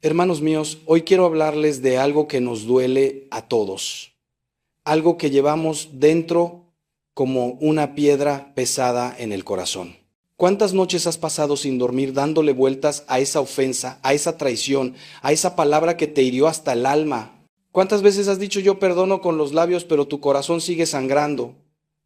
Hermanos míos, hoy quiero hablarles de algo que nos duele a todos, algo que llevamos dentro como una piedra pesada en el corazón. ¿Cuántas noches has pasado sin dormir dándole vueltas a esa ofensa, a esa traición, a esa palabra que te hirió hasta el alma? ¿Cuántas veces has dicho yo perdono con los labios, pero tu corazón sigue sangrando,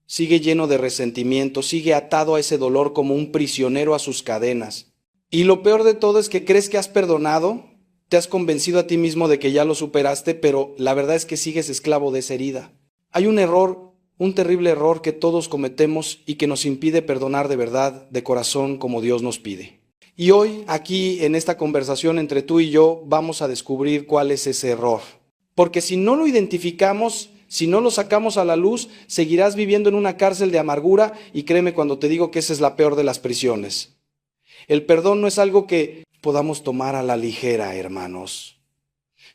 sigue lleno de resentimiento, sigue atado a ese dolor como un prisionero a sus cadenas? Y lo peor de todo es que crees que has perdonado, te has convencido a ti mismo de que ya lo superaste, pero la verdad es que sigues esclavo de esa herida. Hay un error, un terrible error que todos cometemos y que nos impide perdonar de verdad, de corazón, como Dios nos pide. Y hoy, aquí en esta conversación entre tú y yo, vamos a descubrir cuál es ese error. Porque si no lo identificamos, si no lo sacamos a la luz, seguirás viviendo en una cárcel de amargura, y créeme cuando te digo que esa es la peor de las prisiones. El perdón no es algo que podamos tomar a la ligera, hermanos.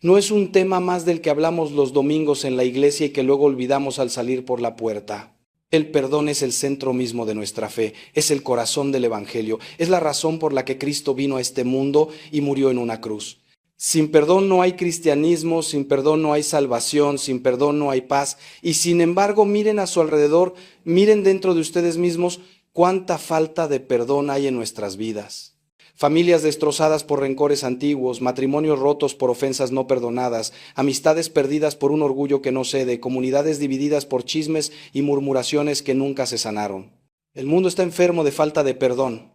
No es un tema más del que hablamos los domingos en la iglesia y que luego olvidamos al salir por la puerta. El perdón es el centro mismo de nuestra fe, es el corazón del Evangelio, es la razón por la que Cristo vino a este mundo y murió en una cruz. Sin perdón no hay cristianismo, sin perdón no hay salvación, sin perdón no hay paz. Y sin embargo, miren a su alrededor, miren dentro de ustedes mismos cuánta falta de perdón hay en nuestras vidas. Familias destrozadas por rencores antiguos, matrimonios rotos por ofensas no perdonadas, amistades perdidas por un orgullo que no cede, comunidades divididas por chismes y murmuraciones que nunca se sanaron. El mundo está enfermo de falta de perdón.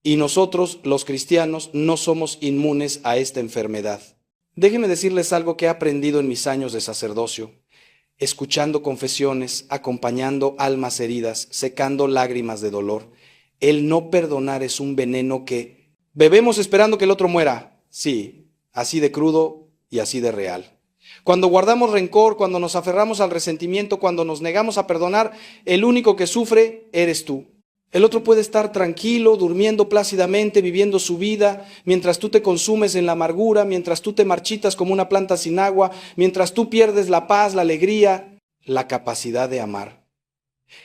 Y nosotros, los cristianos, no somos inmunes a esta enfermedad. Déjenme decirles algo que he aprendido en mis años de sacerdocio, escuchando confesiones, acompañando almas heridas, secando lágrimas de dolor. El no perdonar es un veneno que bebemos esperando que el otro muera. Sí, así de crudo y así de real. Cuando guardamos rencor, cuando nos aferramos al resentimiento, cuando nos negamos a perdonar, el único que sufre eres tú. El otro puede estar tranquilo, durmiendo plácidamente, viviendo su vida, mientras tú te consumes en la amargura, mientras tú te marchitas como una planta sin agua, mientras tú pierdes la paz, la alegría, la capacidad de amar.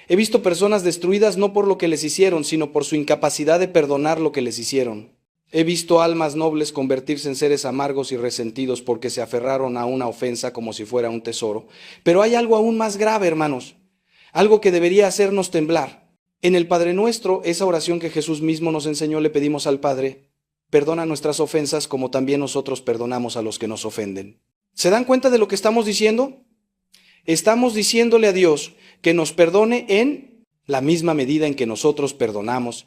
He visto personas destruidas no por lo que les hicieron, sino por su incapacidad de perdonar lo que les hicieron. He visto almas nobles convertirse en seres amargos y resentidos porque se aferraron a una ofensa como si fuera un tesoro. Pero hay algo aún más grave, hermanos, algo que debería hacernos temblar. En el Padre Nuestro, esa oración que Jesús mismo nos enseñó, le pedimos al Padre: perdona nuestras ofensas como también nosotros perdonamos a los que nos ofenden. ¿Se dan cuenta de lo que estamos diciendo? Estamos diciéndole a Dios que nos perdone en la misma medida en que nosotros perdonamos.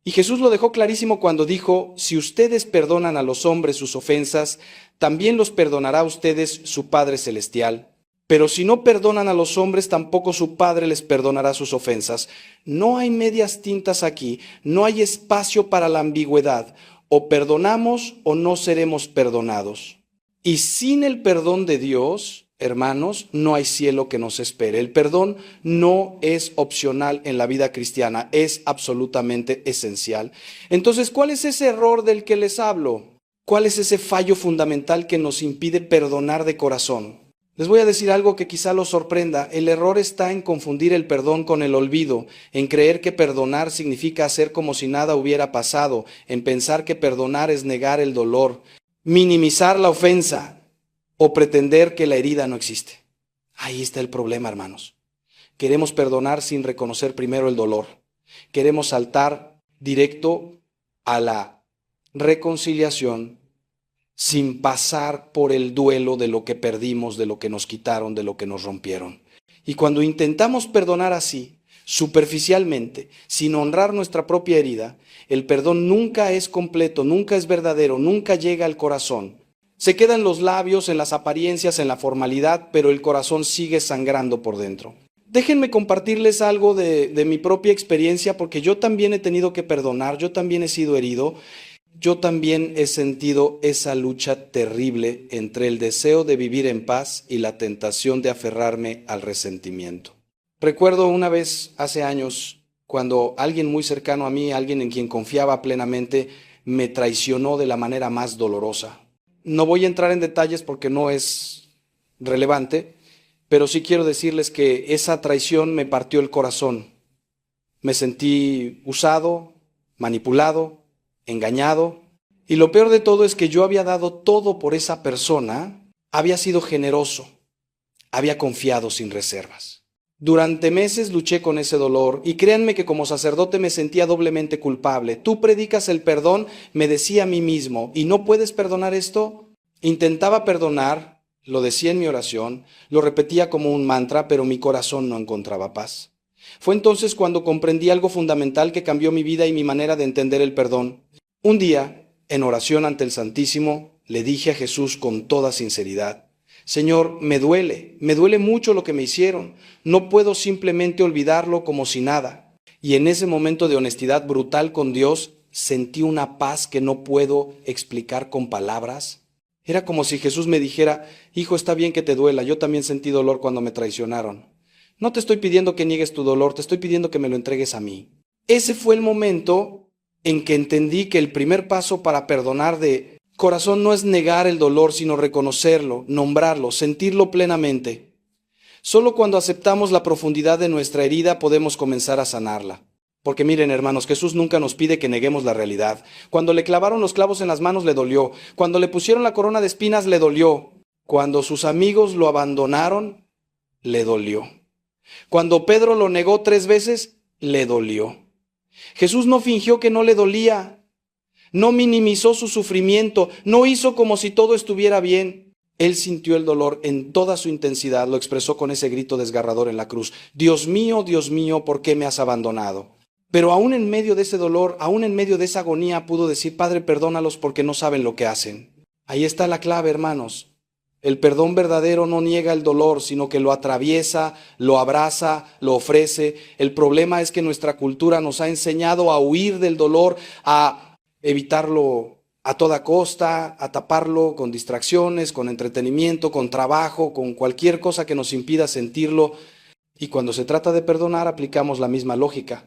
Y Jesús lo dejó clarísimo cuando dijo: si ustedes perdonan a los hombres sus ofensas, también los perdonará a ustedes su Padre Celestial. Pero si no perdonan a los hombres, tampoco su Padre les perdonará sus ofensas. No hay medias tintas aquí, no hay espacio para la ambigüedad. O perdonamos o no seremos perdonados. Y sin el perdón de Dios, hermanos, no hay cielo que nos espere. El perdón no es opcional en la vida cristiana, es absolutamente esencial. Entonces, ¿cuál es ese error del que les hablo? ¿Cuál es ese fallo fundamental que nos impide perdonar de corazón? Les voy a decir algo que quizá los sorprenda. El error está en confundir el perdón con el olvido, en creer que perdonar significa hacer como si nada hubiera pasado, en pensar que perdonar es negar el dolor, minimizar la ofensa o pretender que la herida no existe. Ahí está el problema, hermanos. Queremos perdonar sin reconocer primero el dolor. Queremos saltar directo a la reconciliación sin pasar por el duelo de lo que perdimos, de lo que nos quitaron, de lo que nos rompieron. Y cuando intentamos perdonar así, superficialmente, sin honrar nuestra propia herida, el perdón nunca es completo, nunca es verdadero, nunca llega al corazón. Se queda en los labios, en las apariencias, en la formalidad, pero el corazón sigue sangrando por dentro. Déjenme compartirles algo de mi propia experiencia, porque yo también he tenido que perdonar, yo también he sido herido. Yo también he sentido esa lucha terrible entre el deseo de vivir en paz y la tentación de aferrarme al resentimiento. Recuerdo una vez, hace años, cuando alguien muy cercano a mí, alguien en quien confiaba plenamente, me traicionó de la manera más dolorosa. No voy a entrar en detalles porque no es relevante, pero sí quiero decirles que esa traición me partió el corazón. Me sentí usado, manipulado, engañado, Y lo peor de todo es que yo había dado todo por esa persona, había sido generoso, había confiado sin reservas. Durante meses luché con ese dolor y créanme que como sacerdote me sentía doblemente culpable. Tú predicas el perdón, me decía a mí mismo, ¿y no puedes perdonar esto? Intentaba perdonar, lo decía en mi oración, lo repetía como un mantra, pero mi corazón no encontraba paz. Fue entonces cuando comprendí algo fundamental que cambió mi vida y mi manera de entender el perdón. Un día, en oración ante el Santísimo, le dije a Jesús con toda sinceridad: Señor, me duele mucho lo que me hicieron. No puedo simplemente olvidarlo como si nada. Y en ese momento de honestidad brutal con Dios, sentí una paz que no puedo explicar con palabras. Era como si Jesús me dijera: hijo, está bien que te duela, yo también sentí dolor cuando me traicionaron. No te estoy pidiendo que niegues tu dolor, te estoy pidiendo que me lo entregues a mí. Ese fue el momento en que entendí que el primer paso para perdonar de corazón no es negar el dolor, sino reconocerlo, nombrarlo, sentirlo plenamente. Solo cuando aceptamos la profundidad de nuestra herida podemos comenzar a sanarla. Porque miren, hermanos, Jesús nunca nos pide que neguemos la realidad. Cuando le clavaron los clavos en las manos le dolió. Cuando le pusieron la corona de espinas le dolió. Cuando sus amigos lo abandonaron, le dolió. Cuando Pedro lo negó 3 veces, le dolió. Jesús no fingió que no le dolía. No minimizó su sufrimiento, no hizo como si todo estuviera bien. Él sintió el dolor en toda su intensidad, lo expresó con ese grito desgarrador en la cruz: Dios mío, ¿por qué me has abandonado? Pero aún en medio de ese dolor, aún en medio de esa agonía, pudo decir: Padre, perdónalos porque no saben lo que hacen. Ahí está la clave, hermanos. El perdón verdadero no niega el dolor, sino que lo atraviesa, lo abraza, lo ofrece. El problema es que nuestra cultura nos ha enseñado a huir del dolor, a evitarlo a toda costa, a taparlo con distracciones, con entretenimiento, con trabajo, con cualquier cosa que nos impida sentirlo. Y cuando se trata de perdonar, aplicamos la misma lógica.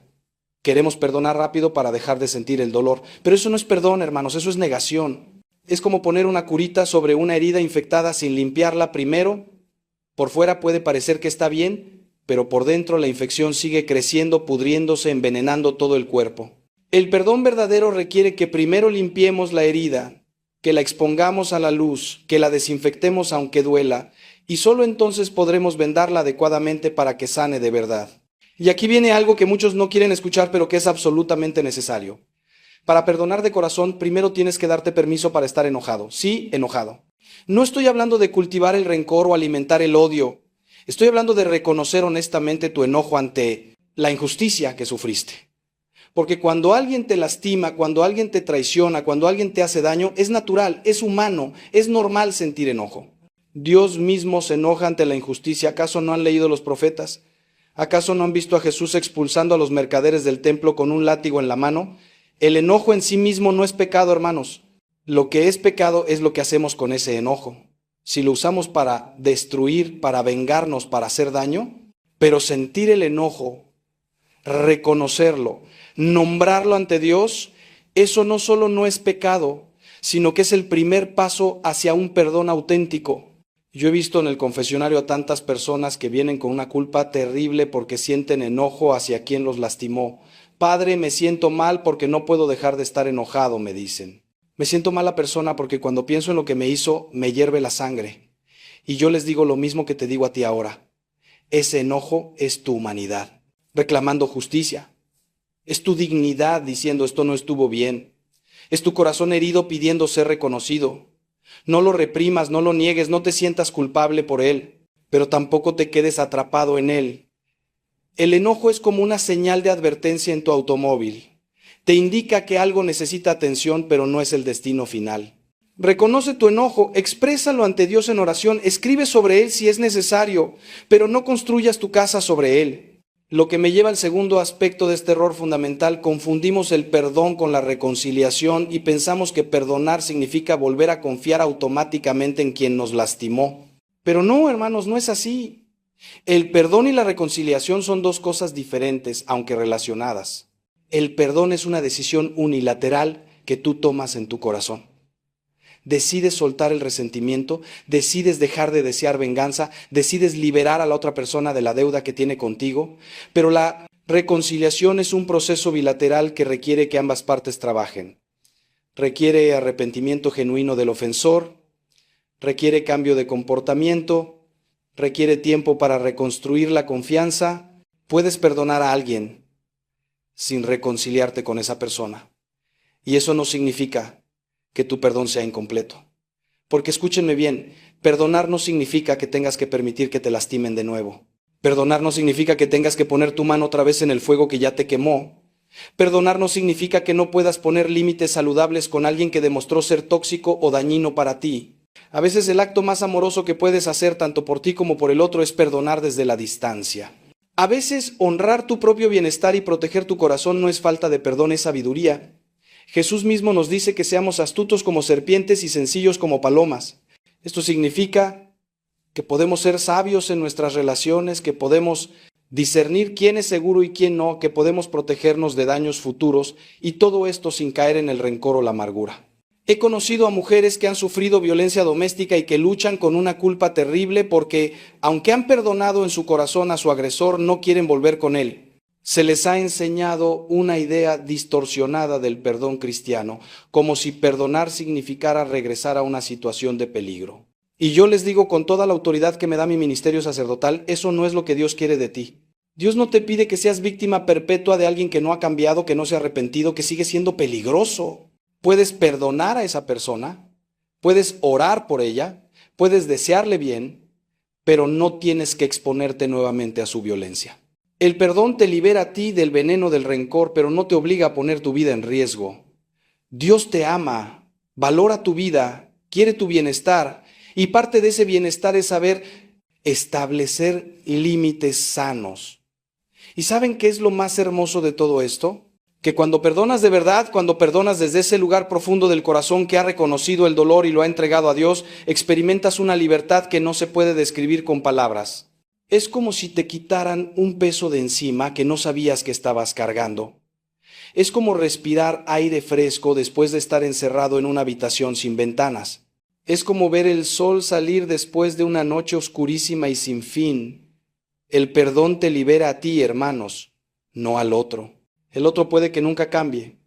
Queremos perdonar rápido para dejar de sentir el dolor. Pero eso no es perdón, hermanos, eso es negación. Es como poner una curita sobre una herida infectada sin limpiarla primero. Por fuera puede parecer que está bien, pero por dentro la infección sigue creciendo, pudriéndose, envenenando todo el cuerpo. El perdón verdadero requiere que primero limpiemos la herida, que la expongamos a la luz, que la desinfectemos aunque duela, y solo entonces podremos vendarla adecuadamente para que sane de verdad. Y aquí viene algo que muchos no quieren escuchar, pero que es absolutamente necesario. Para perdonar de corazón, primero tienes que darte permiso para estar enojado. Sí, enojado. No estoy hablando de cultivar el rencor o alimentar el odio. Estoy hablando de reconocer honestamente tu enojo ante la injusticia que sufriste. Porque cuando alguien te lastima, cuando alguien te traiciona, cuando alguien te hace daño, es natural, es humano, es normal sentir enojo. Dios mismo se enoja ante la injusticia. ¿Acaso no han leído los profetas? ¿Acaso no han visto a Jesús expulsando a los mercaderes del templo con un látigo en la mano? El enojo en sí mismo no es pecado, hermanos. Lo que es pecado es lo que hacemos con ese enojo. Si lo usamos para destruir, para vengarnos, para hacer daño, pero sentir el enojo, reconocerlo, nombrarlo ante Dios, eso no solo no es pecado, sino que es el primer paso hacia un perdón auténtico. Yo he visto en el confesionario a tantas personas que vienen con una culpa terrible porque sienten enojo hacia quien los lastimó. Padre, me siento mal porque no puedo dejar de estar enojado, me dicen. Me siento mala persona porque cuando pienso en lo que me hizo, me hierve la sangre. Y yo les digo lo mismo que te digo a ti ahora. Ese enojo es tu humanidad, reclamando justicia. Es tu dignidad diciendo esto no estuvo bien. Es tu corazón herido pidiendo ser reconocido. No lo reprimas, no lo niegues, no te sientas culpable por él, pero tampoco te quedes atrapado en él. El enojo es como una señal de advertencia en tu automóvil. Te indica que algo necesita atención, pero no es el destino final. Reconoce tu enojo, exprésalo ante Dios en oración, escribe sobre él si es necesario, pero no construyas tu casa sobre él. Lo que me lleva al segundo aspecto de este error fundamental: confundimos el perdón con la reconciliación y pensamos que perdonar significa volver a confiar automáticamente en quien nos lastimó. Pero no, hermanos, no es así. El perdón y la reconciliación son dos cosas diferentes, aunque relacionadas. El perdón es una decisión unilateral que tú tomas en tu corazón. Decides soltar el resentimiento, decides dejar de desear venganza, decides liberar a la otra persona de la deuda que tiene contigo, pero la reconciliación es un proceso bilateral que requiere que ambas partes trabajen. requiere arrepentimiento genuino del ofensor, requiere cambio de comportamiento, requiere tiempo para reconstruir la confianza. Puedes perdonar a alguien sin reconciliarte con esa persona. Y eso no significa que tu perdón sea incompleto. Porque escúchenme bien, perdonar no significa que tengas que permitir que te lastimen de nuevo. Perdonar no significa que tengas que poner tu mano otra vez en el fuego que ya te quemó. Perdonar no significa que no puedas poner límites saludables con alguien que demostró ser tóxico o dañino para ti. A veces el acto más amoroso que puedes hacer tanto por ti como por el otro es perdonar desde la distancia. A veces honrar tu propio bienestar y proteger tu corazón no es falta de perdón, es sabiduría. Jesús mismo nos dice que seamos astutos como serpientes y sencillos como palomas. Esto significa que podemos ser sabios en nuestras relaciones, que podemos discernir quién es seguro y quién no, que podemos protegernos de daños futuros, y todo esto sin caer en el rencor o la amargura. He conocido a mujeres que han sufrido violencia doméstica y que luchan con una culpa terrible porque, aunque han perdonado en su corazón a su agresor, no quieren volver con él. Se les ha enseñado una idea distorsionada del perdón cristiano, como si perdonar significara regresar a una situación de peligro. Y yo les digo con toda la autoridad que me da mi ministerio sacerdotal, eso no es lo que Dios quiere de ti. Dios no te pide que seas víctima perpetua de alguien que no ha cambiado, que no se ha arrepentido, que sigue siendo peligroso. Puedes perdonar a esa persona, puedes orar por ella, puedes desearle bien, pero no tienes que exponerte nuevamente a su violencia. El perdón te libera a ti del veneno del rencor, pero no te obliga a poner tu vida en riesgo. Dios te ama, valora tu vida, quiere tu bienestar, y parte de ese bienestar es saber establecer límites sanos. ¿Y saben qué es lo más hermoso de todo esto? Que cuando perdonas de verdad, cuando perdonas desde ese lugar profundo del corazón que ha reconocido el dolor y lo ha entregado a Dios, experimentas una libertad que no se puede describir con palabras. Es como si te quitaran un peso de encima que no sabías que estabas cargando. Es como respirar aire fresco después de estar encerrado en una habitación sin ventanas. Es como ver el sol salir después de una noche oscurísima y sin fin. El perdón te libera a ti, hermanos, no al otro. El otro puede que nunca cambie,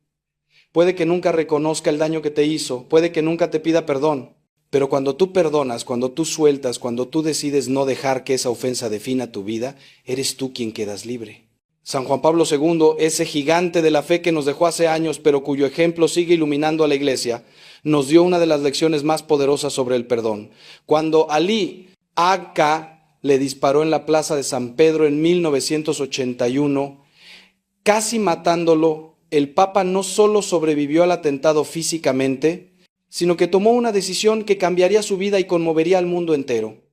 puede que nunca reconozca el daño que te hizo, puede que nunca te pida perdón, pero cuando tú perdonas, cuando tú sueltas, cuando tú decides no dejar que esa ofensa defina tu vida, eres tú quien quedas libre. San Juan Pablo II, ese gigante de la fe que nos dejó hace años, pero cuyo ejemplo sigue iluminando a la Iglesia, nos dio una de las lecciones más poderosas sobre el perdón. Cuando Ali Agca le disparó en la plaza de San Pedro en 1981, casi matándolo, el Papa no solo sobrevivió al atentado físicamente, sino que tomó una decisión que cambiaría su vida y conmovería al mundo entero.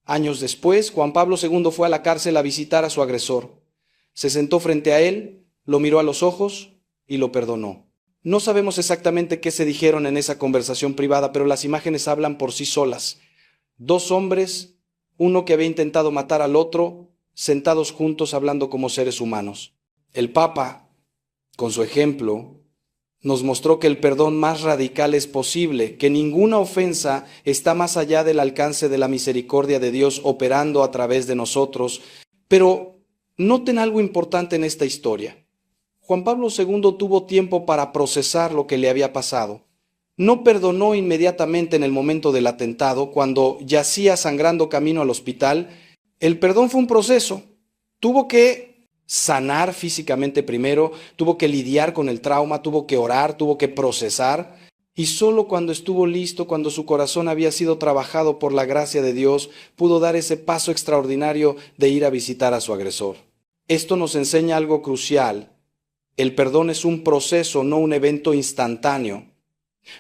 Años después, Juan Pablo II fue a la cárcel a visitar a su agresor. Se sentó frente a él, lo miró a los ojos y lo perdonó. No sabemos exactamente qué se dijeron en esa conversación privada, pero las imágenes hablan por sí solas. Dos hombres, uno que había intentado matar al otro, sentados juntos hablando como seres humanos. El Papa, con su ejemplo, nos mostró que el perdón más radical es posible, que ninguna ofensa está más allá del alcance de la misericordia de Dios operando a través de nosotros. Pero noten algo importante en esta historia. Juan Pablo II tuvo tiempo para procesar lo que le había pasado. No perdonó inmediatamente en el momento del atentado, cuando yacía sangrando camino al hospital. El perdón fue un proceso. Tuvo que sanar físicamente primero, tuvo que lidiar con el trauma, tuvo que orar, tuvo que procesar, y solo cuando estuvo listo, cuando su corazón había sido trabajado por la gracia de Dios, pudo dar ese paso extraordinario de ir a visitar a su agresor. Esto nos enseña algo crucial. El perdón es un proceso, no un evento instantáneo.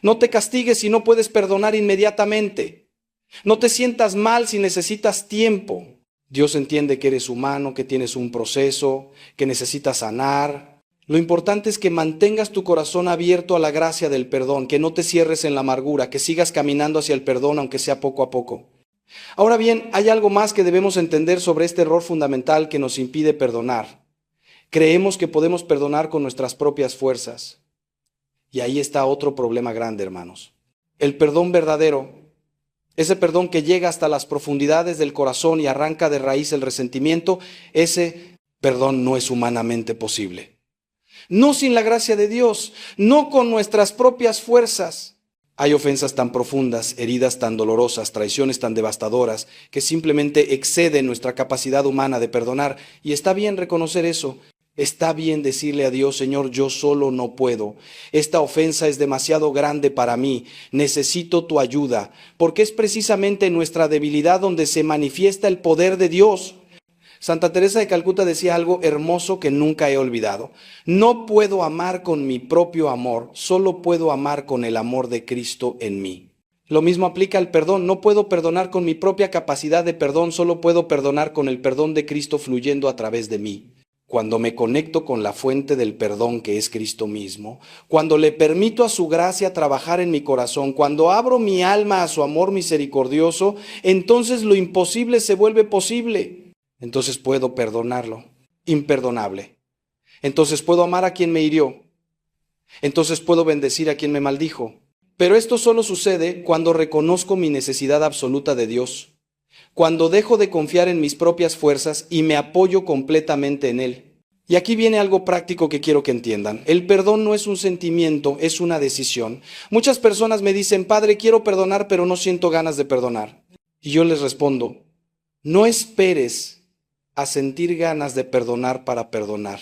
No te castigues si no puedes perdonar inmediatamente. No te sientas mal si necesitas tiempo. Dios entiende que eres humano, que tienes un proceso, que necesitas sanar. Lo importante es que mantengas tu corazón abierto a la gracia del perdón, que no te cierres en la amargura, que sigas caminando hacia el perdón, aunque sea poco a poco. Ahora bien, hay algo más que debemos entender sobre este error fundamental que nos impide perdonar. Creemos que podemos perdonar con nuestras propias fuerzas. Y ahí está otro problema grande, hermanos. El perdón verdadero, ese perdón que llega hasta las profundidades del corazón y arranca de raíz el resentimiento, ese perdón no es humanamente posible. no sin la gracia de Dios, no con nuestras propias fuerzas. Hay ofensas tan profundas, heridas tan dolorosas, traiciones tan devastadoras, que simplemente exceden nuestra capacidad humana de perdonar. Y está bien reconocer eso. Está bien decirle a Dios, Señor, yo solo no puedo. Esta ofensa es demasiado grande para mí. Necesito tu ayuda, porque es precisamente en nuestra debilidad donde se manifiesta el poder de Dios. Santa Teresa de Calcuta decía algo hermoso que nunca he olvidado. No puedo amar con mi propio amor, solo puedo amar con el amor de Cristo en mí. Lo mismo aplica al perdón. No puedo perdonar con mi propia capacidad de perdón, solo puedo perdonar con el perdón de Cristo fluyendo a través de mí. Cuando me conecto con la fuente del perdón que es Cristo mismo, cuando le permito a su gracia trabajar en mi corazón, cuando abro mi alma a su amor misericordioso, entonces lo imposible se vuelve posible. Entonces puedo perdonarlo, imperdonable. Entonces puedo amar a quien me hirió. Entonces puedo bendecir a quien me maldijo. Pero esto solo sucede cuando reconozco mi necesidad absoluta de Dios, cuando dejo de confiar en mis propias fuerzas y me apoyo completamente en Él. Y aquí viene algo práctico que quiero que entiendan. El perdón no es un sentimiento, es una decisión. Muchas personas me dicen, Padre, quiero perdonar, pero no siento ganas de perdonar. Y yo les respondo, no esperes a sentir ganas de perdonar para perdonar.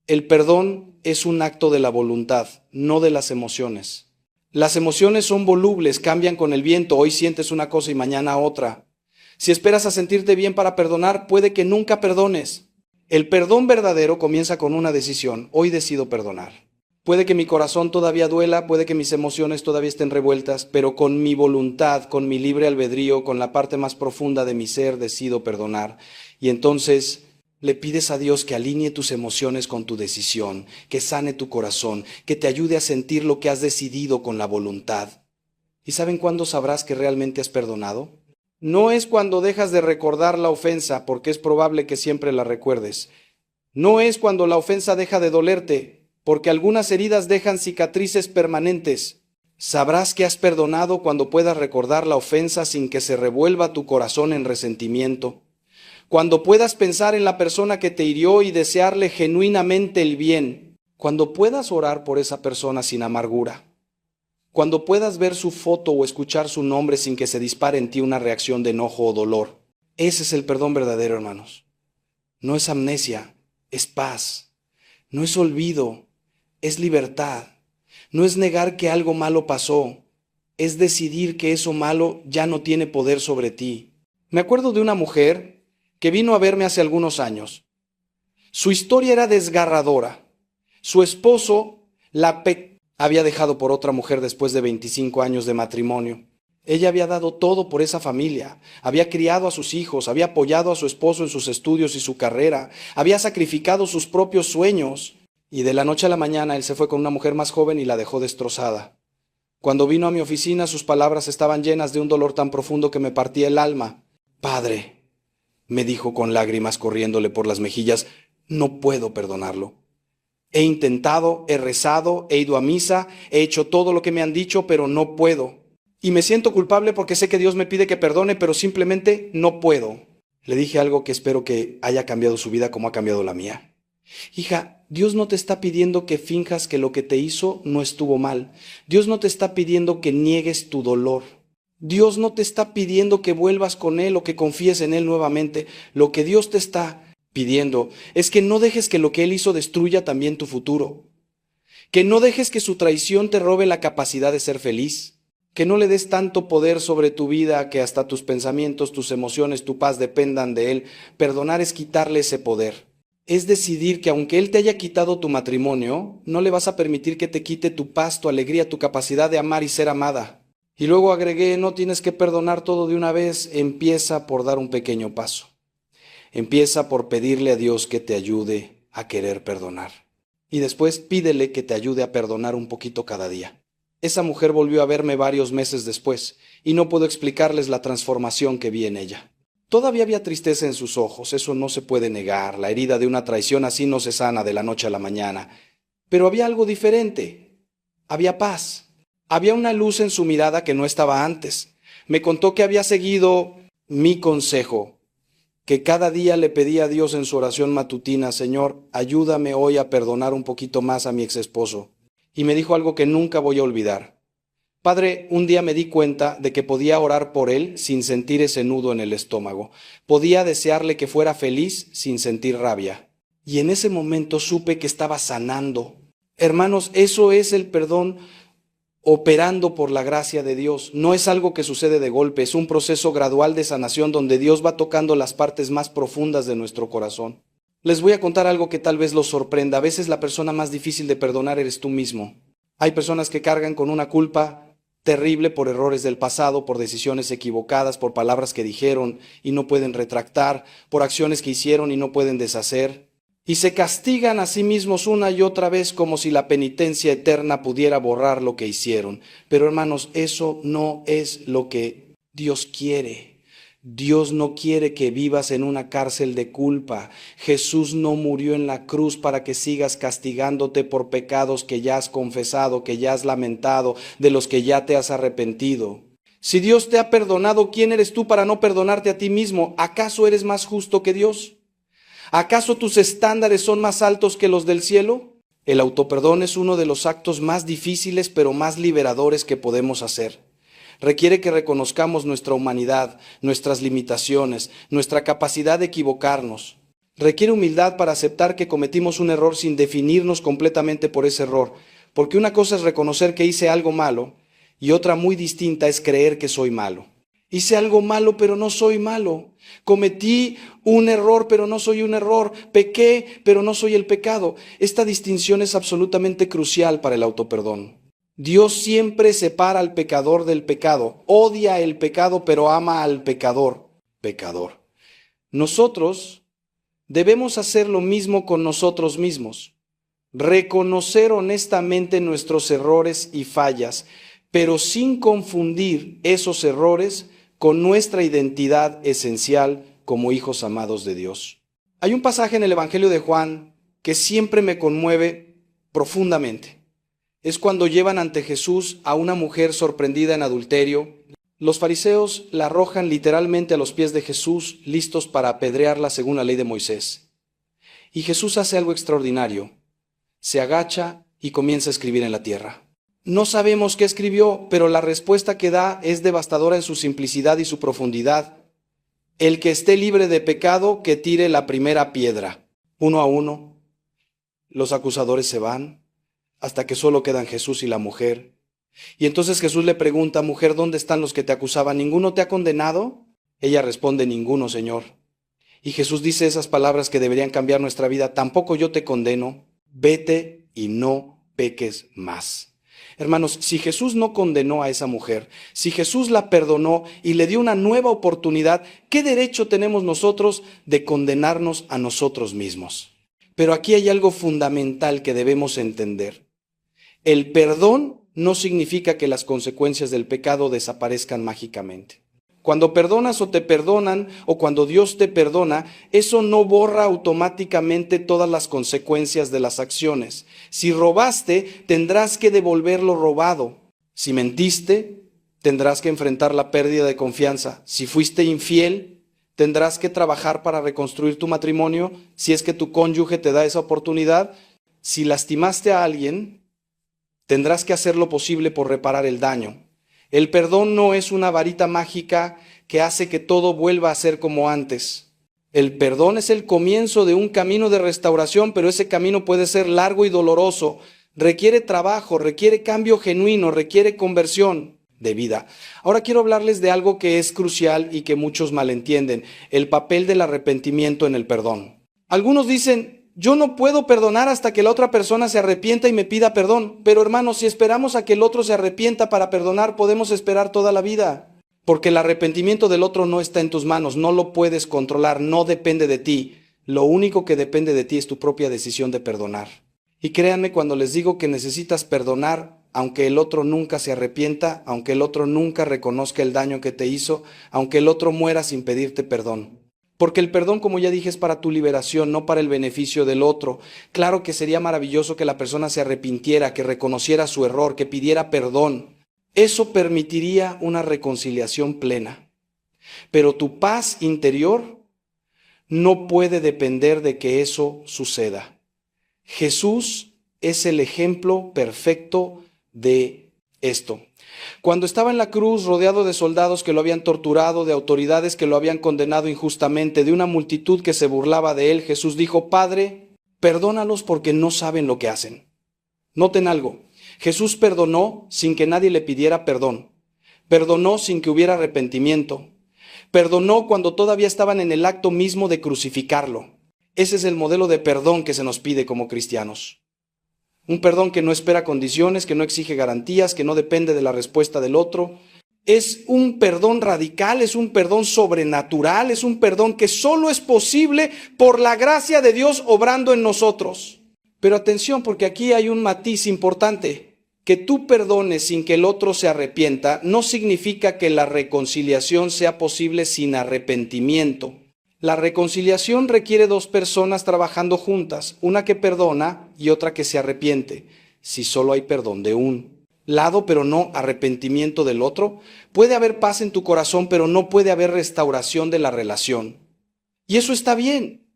El perdón es un acto de la voluntad, no de las emociones. Las emociones son volubles, cambian con el viento. Hoy sientes una cosa y mañana otra. Si esperas a sentirte bien para perdonar, puede que nunca perdones. El perdón verdadero comienza con una decisión. Hoy decido perdonar. Puede que mi corazón todavía duela, puede que mis emociones todavía estén revueltas, pero con mi voluntad, con mi libre albedrío, con la parte más profunda de mi ser, decido perdonar. Y entonces le pides a Dios que alinee tus emociones con tu decisión, que sane tu corazón, que te ayude a sentir lo que has decidido con la voluntad. ¿Y saben cuándo sabrás que realmente has perdonado? No es cuando dejas de recordar la ofensa, porque es probable que siempre la recuerdes. No es cuando la ofensa deja de dolerte, porque algunas heridas dejan cicatrices permanentes. Sabrás que has perdonado cuando puedas recordar la ofensa sin que se revuelva tu corazón en resentimiento. Cuando puedas pensar en la persona que te hirió y desearle genuinamente el bien. Cuando puedas orar por esa persona sin amargura. Cuando puedas ver su foto o escuchar su nombre sin que se dispare en ti una reacción de enojo o dolor. Ese es el perdón verdadero, hermanos. No es amnesia, es paz. No es olvido, es libertad. No es negar que algo malo pasó, es decidir que eso malo ya no tiene poder sobre ti. Me acuerdo de una mujer que vino a verme hace algunos años. Su historia era desgarradora. Su esposo había dejado por otra mujer después de 25 años de matrimonio. Ella había dado todo por esa familia, había criado a sus hijos, había apoyado a su esposo en sus estudios y su carrera, había sacrificado sus propios sueños, y de la noche a la mañana él se fue con una mujer más joven y la dejó destrozada. Cuando vino a mi oficina, sus palabras estaban llenas de un dolor tan profundo que me partía el alma. Padre, me dijo con lágrimas corriéndole por las mejillas, no puedo perdonarlo. He intentado, he rezado, he ido a misa, he hecho todo lo que me han dicho, pero no puedo. Y me siento culpable porque sé que Dios me pide que perdone, pero simplemente no puedo. Le dije algo que espero que haya cambiado su vida como ha cambiado la mía. Hija, Dios no te está pidiendo que finjas que lo que te hizo no estuvo mal. Dios no te está pidiendo que niegues tu dolor. Dios no te está pidiendo que vuelvas con Él o que confíes en Él nuevamente. Lo que Dios te está pidiendo es que no dejes que lo que Él hizo destruya también tu futuro. Que no dejes que su traición te robe la capacidad de ser feliz. Que no le des tanto poder sobre tu vida que hasta tus pensamientos, tus emociones, tu paz dependan de Él. Perdonar es quitarle ese poder. Es decidir que aunque Él te haya quitado tu matrimonio, no le vas a permitir que te quite tu paz, tu alegría, tu capacidad de amar y ser amada. Y luego agregué, no tienes que perdonar todo de una vez, empieza por dar un pequeño paso. Empieza por pedirle a Dios que te ayude a querer perdonar. Y después pídele que te ayude a perdonar un poquito cada día. Esa mujer volvió a verme varios meses después, y no puedo explicarles la transformación que vi en ella. Todavía había tristeza en sus ojos, eso no se puede negar, la herida de una traición así no se sana de la noche a la mañana. Pero había algo diferente, había paz, había una luz en su mirada que no estaba antes. Me contó que había seguido mi consejo, que cada día le pedía a Dios en su oración matutina: Señor, ayúdame hoy a perdonar un poquito más a mi exesposo. Y me dijo algo que nunca voy a olvidar. Padre, un día me di cuenta de que podía orar por él sin sentir ese nudo en el estómago. Podía desearle que fuera feliz sin sentir rabia. Y en ese momento supe que estaba sanando. Hermanos, eso es el perdón operando por la gracia de Dios. No es algo que sucede de golpe, es un proceso gradual de sanación donde Dios va tocando las partes más profundas de nuestro corazón. Les voy a contar algo que tal vez los sorprenda. A veces la persona más difícil de perdonar eres tú mismo. Hay personas que cargan con una culpa terrible por errores del pasado, por decisiones equivocadas, por palabras que dijeron y no pueden retractar, por acciones que hicieron y no pueden deshacer. Y se castigan a sí mismos una y otra vez como si la penitencia eterna pudiera borrar lo que hicieron. Pero hermanos, eso no es lo que Dios quiere. Dios no quiere que vivas en una cárcel de culpa. Jesús no murió en la cruz para que sigas castigándote por pecados que ya has confesado, que ya has lamentado, de los que ya te has arrepentido. Si Dios te ha perdonado, ¿quién eres tú para no perdonarte a ti mismo? ¿Acaso eres más justo que Dios? ¿Acaso tus estándares son más altos que los del cielo? El autoperdón es uno de los actos más difíciles pero más liberadores que podemos hacer. Requiere que reconozcamos nuestra humanidad, nuestras limitaciones, nuestra capacidad de equivocarnos. Requiere humildad para aceptar que cometimos un error sin definirnos completamente por ese error, porque una cosa es reconocer que hice algo malo y otra muy distinta es creer que soy malo. Hice algo malo, pero no soy malo. Cometí un error, pero no soy un error. Pequé, pero no soy el pecado. Esta distinción es absolutamente crucial para el autoperdón. Dios siempre separa al pecador del pecado. Odia el pecado, pero ama al pecador. Pecador. Nosotros debemos hacer lo mismo con nosotros mismos. Reconocer honestamente nuestros errores y fallas, pero sin confundir esos errores con nuestra identidad esencial como hijos amados de Dios. Hay un pasaje en el Evangelio de Juan que siempre me conmueve profundamente. Es cuando llevan ante Jesús a una mujer sorprendida en adulterio. Los fariseos la arrojan literalmente a los pies de Jesús, listos para apedrearla según la ley de Moisés. Y Jesús hace algo extraordinario. Se agacha y comienza a escribir en la tierra. No sabemos qué escribió, pero la respuesta que da es devastadora en su simplicidad y su profundidad. El que esté libre de pecado, que tire la primera piedra. Uno a uno, los acusadores se van, hasta que solo quedan Jesús y la mujer. Y entonces Jesús le pregunta: mujer, ¿dónde están los que te acusaban? ¿Ninguno te ha condenado? Ella responde: ninguno, Señor. Y Jesús dice esas palabras que deberían cambiar nuestra vida: tampoco yo te condeno, vete y no peques más. Hermanos, si Jesús no condenó a esa mujer, si Jesús la perdonó y le dio una nueva oportunidad, ¿qué derecho tenemos nosotros de condenarnos a nosotros mismos? Pero aquí hay algo fundamental que debemos entender. El perdón no significa que las consecuencias del pecado desaparezcan mágicamente. Cuando perdonas o te perdonan, o cuando Dios te perdona, eso no borra automáticamente todas las consecuencias de las acciones. Si robaste, tendrás que devolver lo robado. Si mentiste, tendrás que enfrentar la pérdida de confianza. Si fuiste infiel, tendrás que trabajar para reconstruir tu matrimonio, si es que tu cónyuge te da esa oportunidad. Si lastimaste a alguien, tendrás que hacer lo posible por reparar el daño. El perdón no es una varita mágica que hace que todo vuelva a ser como antes. El perdón es el comienzo de un camino de restauración, pero ese camino puede ser largo y doloroso. Requiere trabajo, requiere cambio genuino, requiere conversión de vida. Ahora quiero hablarles de algo que es crucial y que muchos malentienden: el papel del arrepentimiento en el perdón. Algunos dicen: yo no puedo perdonar hasta que la otra persona se arrepienta y me pida perdón. Pero hermanos, si esperamos a que el otro se arrepienta para perdonar, podemos esperar toda la vida. Porque el arrepentimiento del otro no está en tus manos, no lo puedes controlar, no depende de ti. Lo único que depende de ti es tu propia decisión de perdonar. Y créanme cuando les digo que necesitas perdonar, aunque el otro nunca se arrepienta, aunque el otro nunca reconozca el daño que te hizo, aunque el otro muera sin pedirte perdón. Porque el perdón, como ya dije, es para tu liberación, no para el beneficio del otro. Claro que sería maravilloso que la persona se arrepintiera, que reconociera su error, que pidiera perdón. Eso permitiría una reconciliación plena. Pero tu paz interior no puede depender de que eso suceda. Jesús es el ejemplo perfecto de esto. Cuando estaba en la cruz, rodeado de soldados que lo habían torturado, de autoridades que lo habían condenado injustamente, de una multitud que se burlaba de él, Jesús dijo: Padre, perdónalos porque no saben lo que hacen. Noten algo, Jesús perdonó sin que nadie le pidiera perdón. Perdonó sin que hubiera arrepentimiento. Perdonó cuando todavía estaban en el acto mismo de crucificarlo. Ese es el modelo de perdón que se nos pide como cristianos. Un perdón que no espera condiciones, que no exige garantías, que no depende de la respuesta del otro. Es un perdón radical, es un perdón sobrenatural, es un perdón que solo es posible por la gracia de Dios obrando en nosotros. Pero atención, porque aquí hay un matiz importante. Que tú perdones sin que el otro se arrepienta no significa que la reconciliación sea posible sin arrepentimiento. La reconciliación requiere dos personas trabajando juntas, una que perdona y otra que se arrepiente. Si solo hay perdón de un lado, pero no arrepentimiento del otro, puede haber paz en tu corazón, pero no puede haber restauración de la relación. Y eso está bien.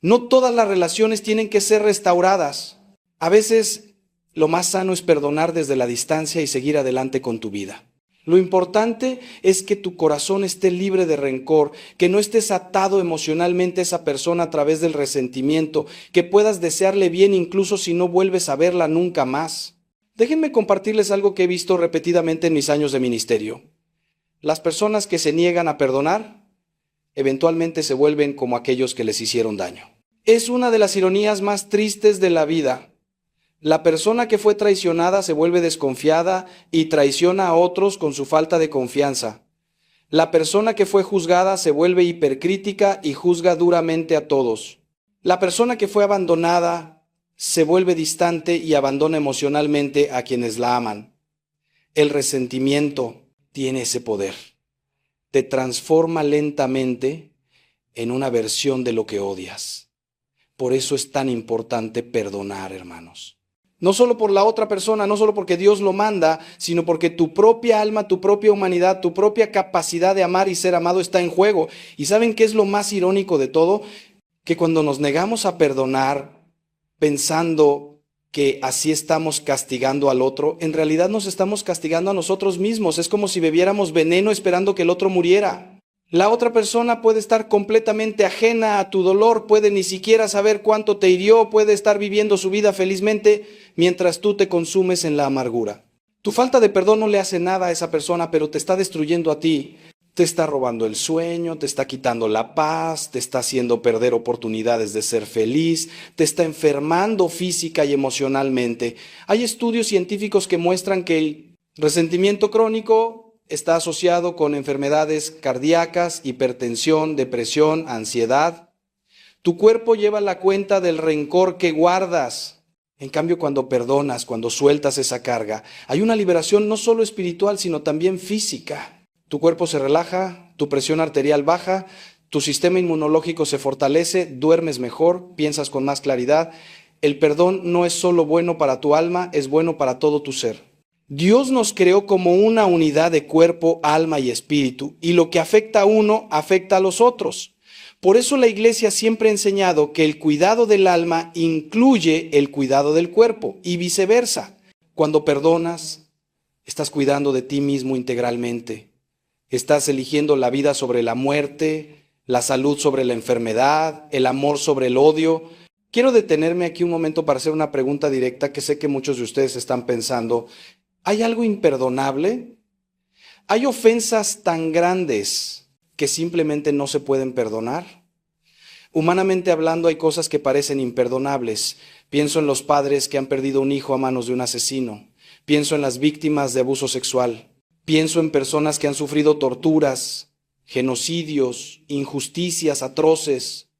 No todas las relaciones tienen que ser restauradas. A veces lo más sano es perdonar desde la distancia y seguir adelante con tu vida. Lo importante es que tu corazón esté libre de rencor, que no estés atado emocionalmente a esa persona a través del resentimiento, que puedas desearle bien incluso si no vuelves a verla nunca más. Déjenme compartirles algo que he visto repetidamente en mis años de ministerio. Las personas que se niegan a perdonar, eventualmente se vuelven como aquellos que les hicieron daño. Es una de las ironías más tristes de la vida. La persona que fue traicionada se vuelve desconfiada y traiciona a otros con su falta de confianza. La persona que fue juzgada se vuelve hipercrítica y juzga duramente a todos. La persona que fue abandonada se vuelve distante y abandona emocionalmente a quienes la aman. El resentimiento tiene ese poder. Te transforma lentamente en una versión de lo que odias. Por eso es tan importante perdonar, hermanos. No solo por la otra persona, no solo porque Dios lo manda, sino porque tu propia alma, tu propia humanidad, tu propia capacidad de amar y ser amado está en juego. ¿Y saben qué es lo más irónico de todo? Que cuando nos negamos a perdonar, pensando que así estamos castigando al otro, en realidad nos estamos castigando a nosotros mismos. Es como si bebiéramos veneno esperando que el otro muriera. La otra persona puede estar completamente ajena a tu dolor, puede ni siquiera saber cuánto te hirió, puede estar viviendo su vida felizmente mientras tú te consumes en la amargura. Tu falta de perdón no le hace nada a esa persona, pero te está destruyendo a ti. Te está robando el sueño, te está quitando la paz, te está haciendo perder oportunidades de ser feliz, te está enfermando física y emocionalmente. Hay estudios científicos que muestran que el resentimiento crónico está asociado con enfermedades cardíacas, hipertensión, depresión, ansiedad. Tu cuerpo lleva la cuenta del rencor que guardas. En cambio, cuando perdonas, cuando sueltas esa carga, hay una liberación no solo espiritual, sino también física. Tu cuerpo se relaja, tu presión arterial baja, tu sistema inmunológico se fortalece, duermes mejor, piensas con más claridad. El perdón no es solo bueno para tu alma, es bueno para todo tu ser. Dios nos creó como una unidad de cuerpo, alma y espíritu, y lo que afecta a uno afecta a los otros. Por eso la Iglesia siempre ha enseñado que el cuidado del alma incluye el cuidado del cuerpo y viceversa. Cuando perdonas, estás cuidando de ti mismo integralmente. Estás eligiendo la vida sobre la muerte, la salud sobre la enfermedad, el amor sobre el odio. Quiero detenerme aquí un momento para hacer una pregunta directa que sé que muchos de ustedes están pensando. ¿Hay algo imperdonable? ¿Hay ofensas tan grandes que simplemente no se pueden perdonar? Humanamente hablando, hay cosas que parecen imperdonables. Pienso en los padres que han perdido un hijo a manos de un asesino. Pienso en las víctimas de abuso sexual. Pienso en personas que han sufrido torturas, genocidios, injusticias atroces.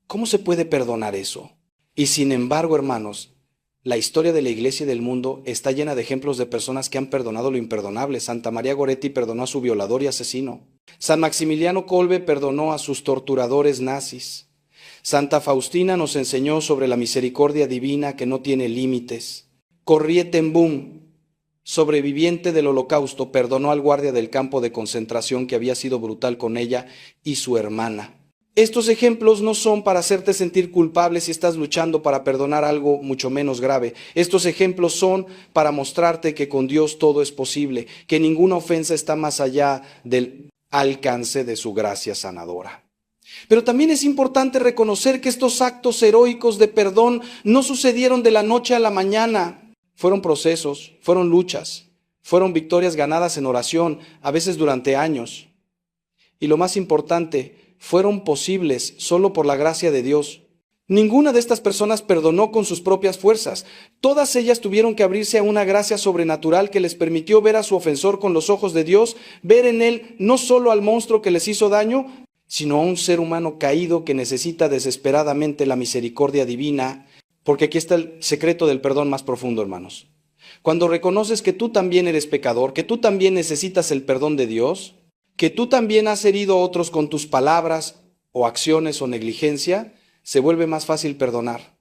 ¿Cómo se puede perdonar eso? Y sin embargo, hermanos, la historia de la Iglesia y del mundo está llena de ejemplos de personas que han perdonado lo imperdonable. Santa María Goretti perdonó a su violador y asesino. San Maximiliano Kolbe perdonó a sus torturadores nazis. Santa Faustina nos enseñó sobre la misericordia divina que no tiene límites. Corrie ten Boom, sobreviviente del Holocausto, perdonó al guardia del campo de concentración que había sido brutal con ella y su hermana. Estos ejemplos no son para hacerte sentir culpable si estás luchando para perdonar algo mucho menos grave. Estos ejemplos son para mostrarte que con Dios todo es posible, que ninguna ofensa está más allá del alcance de su gracia sanadora. Pero también es importante reconocer que estos actos heroicos de perdón no sucedieron de la noche a la mañana. Fueron procesos, fueron luchas, fueron victorias ganadas en oración, a veces durante años. Y lo más importante, fueron posibles solo por la gracia de Dios. Ninguna de estas personas perdonó con sus propias fuerzas. Todas ellas tuvieron que abrirse a una gracia sobrenatural que les permitió ver a su ofensor con los ojos de Dios, ver en él no solo al monstruo que les hizo daño, sino a un ser humano caído que necesita desesperadamente la misericordia divina, porque aquí está el secreto del perdón más profundo, hermanos. Cuando reconoces que tú también eres pecador, que tú también necesitas el perdón de Dios, que tú también has herido a otros con tus palabras o acciones o negligencia, se vuelve más fácil perdonar.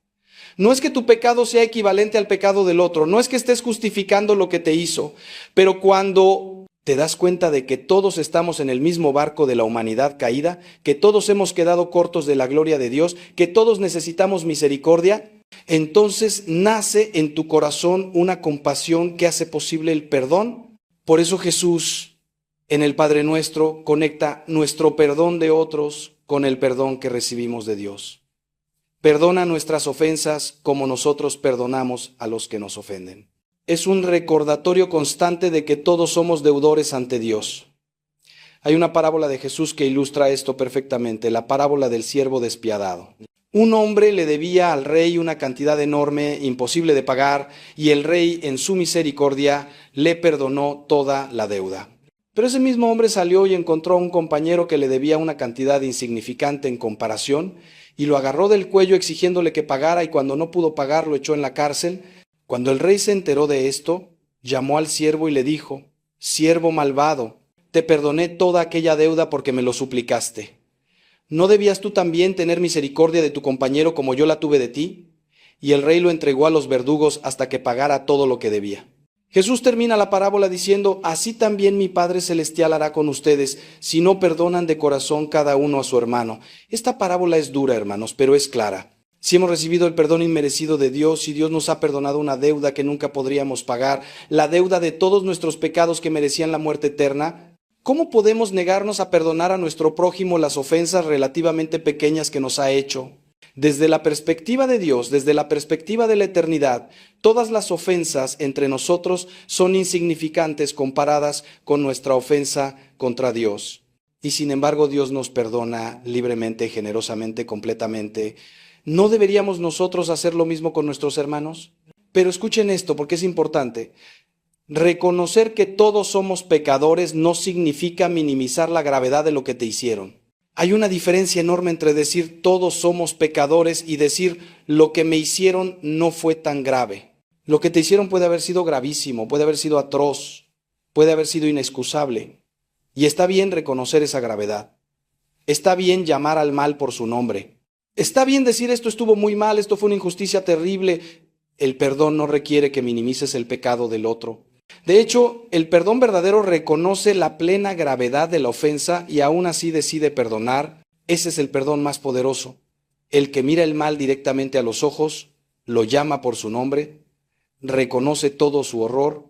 No es que tu pecado sea equivalente al pecado del otro, no es que estés justificando lo que te hizo, pero cuando te das cuenta de que todos estamos en el mismo barco de la humanidad caída, que todos hemos quedado cortos de la gloria de Dios, que todos necesitamos misericordia, entonces nace en tu corazón una compasión que hace posible el perdón. Por eso Jesús, en el Padre Nuestro, conecta nuestro perdón de otros con el perdón que recibimos de Dios. Perdona nuestras ofensas como nosotros perdonamos a los que nos ofenden. Es un recordatorio constante de que todos somos deudores ante Dios. Hay una parábola de Jesús que ilustra esto perfectamente, la parábola del siervo despiadado. Un hombre le debía al rey una cantidad enorme, imposible de pagar, y el rey, en su misericordia, le perdonó toda la deuda. Pero ese mismo hombre salió y encontró a un compañero que le debía una cantidad insignificante en comparación, y lo agarró del cuello exigiéndole que pagara, y cuando no pudo pagar lo echó en la cárcel. Cuando el rey se enteró de esto, llamó al siervo y le dijo: «Siervo malvado, te perdoné toda aquella deuda porque me lo suplicaste. ¿No debías tú también tener misericordia de tu compañero como yo la tuve de ti?» Y el rey lo entregó a los verdugos hasta que pagara todo lo que debía. Jesús termina la parábola diciendo: «Así también mi Padre Celestial hará con ustedes, si no perdonan de corazón cada uno a su hermano». Esta parábola es dura, hermanos, pero es clara. Si hemos recibido el perdón inmerecido de Dios, si Dios nos ha perdonado una deuda que nunca podríamos pagar, la deuda de todos nuestros pecados que merecían la muerte eterna, ¿cómo podemos negarnos a perdonar a nuestro prójimo las ofensas relativamente pequeñas que nos ha hecho? Desde la perspectiva de Dios, desde la perspectiva de la eternidad, todas las ofensas entre nosotros son insignificantes comparadas con nuestra ofensa contra Dios. Y sin embargo, Dios nos perdona libremente, generosamente, completamente. ¿No deberíamos nosotros hacer lo mismo con nuestros hermanos? Pero escuchen esto, porque es importante. Reconocer que todos somos pecadores no significa minimizar la gravedad de lo que te hicieron. Hay una diferencia enorme entre decir todos somos pecadores y decir lo que me hicieron no fue tan grave. Lo que te hicieron puede haber sido gravísimo, puede haber sido atroz, puede haber sido inexcusable. Y está bien reconocer esa gravedad. Está bien llamar al mal por su nombre. Está bien decir esto estuvo muy mal, esto fue una injusticia terrible. El perdón no requiere que minimices el pecado del otro. De hecho, el perdón verdadero reconoce la plena gravedad de la ofensa y aún así decide perdonar. Ese es el perdón más poderoso. El que mira el mal directamente a los ojos, lo llama por su nombre, reconoce todo su horror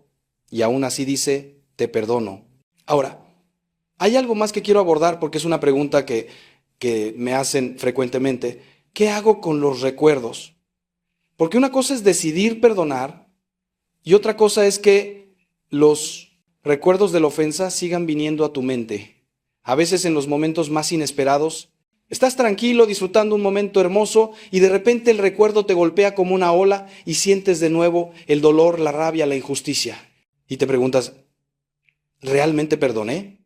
y aún así dice: te perdono. Ahora, hay algo más que quiero abordar porque es una pregunta que me hacen frecuentemente. ¿Qué hago con los recuerdos? Porque una cosa es decidir perdonar y otra cosa es que los recuerdos de la ofensa sigan viniendo a tu mente. A veces en los momentos más inesperados, estás tranquilo, disfrutando un momento hermoso y de repente el recuerdo te golpea como una ola y sientes de nuevo el dolor, la rabia, la injusticia. Y te preguntas, ¿realmente perdoné?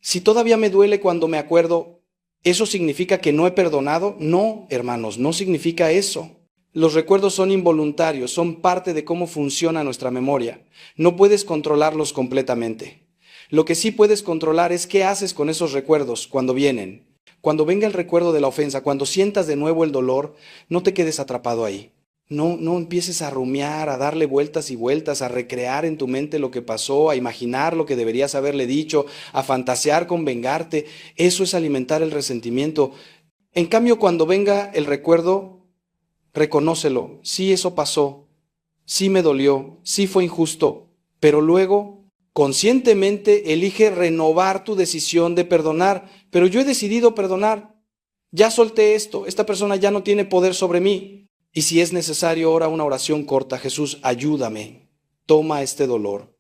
Si todavía me duele cuando me acuerdo, ¿eso significa que no he perdonado? No, hermanos, no significa eso. Los recuerdos son involuntarios, son parte de cómo funciona nuestra memoria. No puedes controlarlos completamente. Lo que sí puedes controlar es qué haces con esos recuerdos cuando vienen. Cuando venga el recuerdo de la ofensa, cuando sientas de nuevo el dolor, no te quedes atrapado ahí. No empieces a rumiar, a darle vueltas y vueltas, a recrear en tu mente lo que pasó, a imaginar lo que deberías haberle dicho, a fantasear con vengarte. Eso es alimentar el resentimiento. En cambio, cuando venga el recuerdo, reconócelo. Sí, eso pasó. Sí me dolió. Sí fue injusto. Pero luego, conscientemente, elige renovar tu decisión de perdonar. Pero yo he decidido perdonar. Ya solté esto. Esta persona ya no tiene poder sobre mí. Y si es necesario, ora una oración corta. Jesús, ayúdame. Toma este dolor.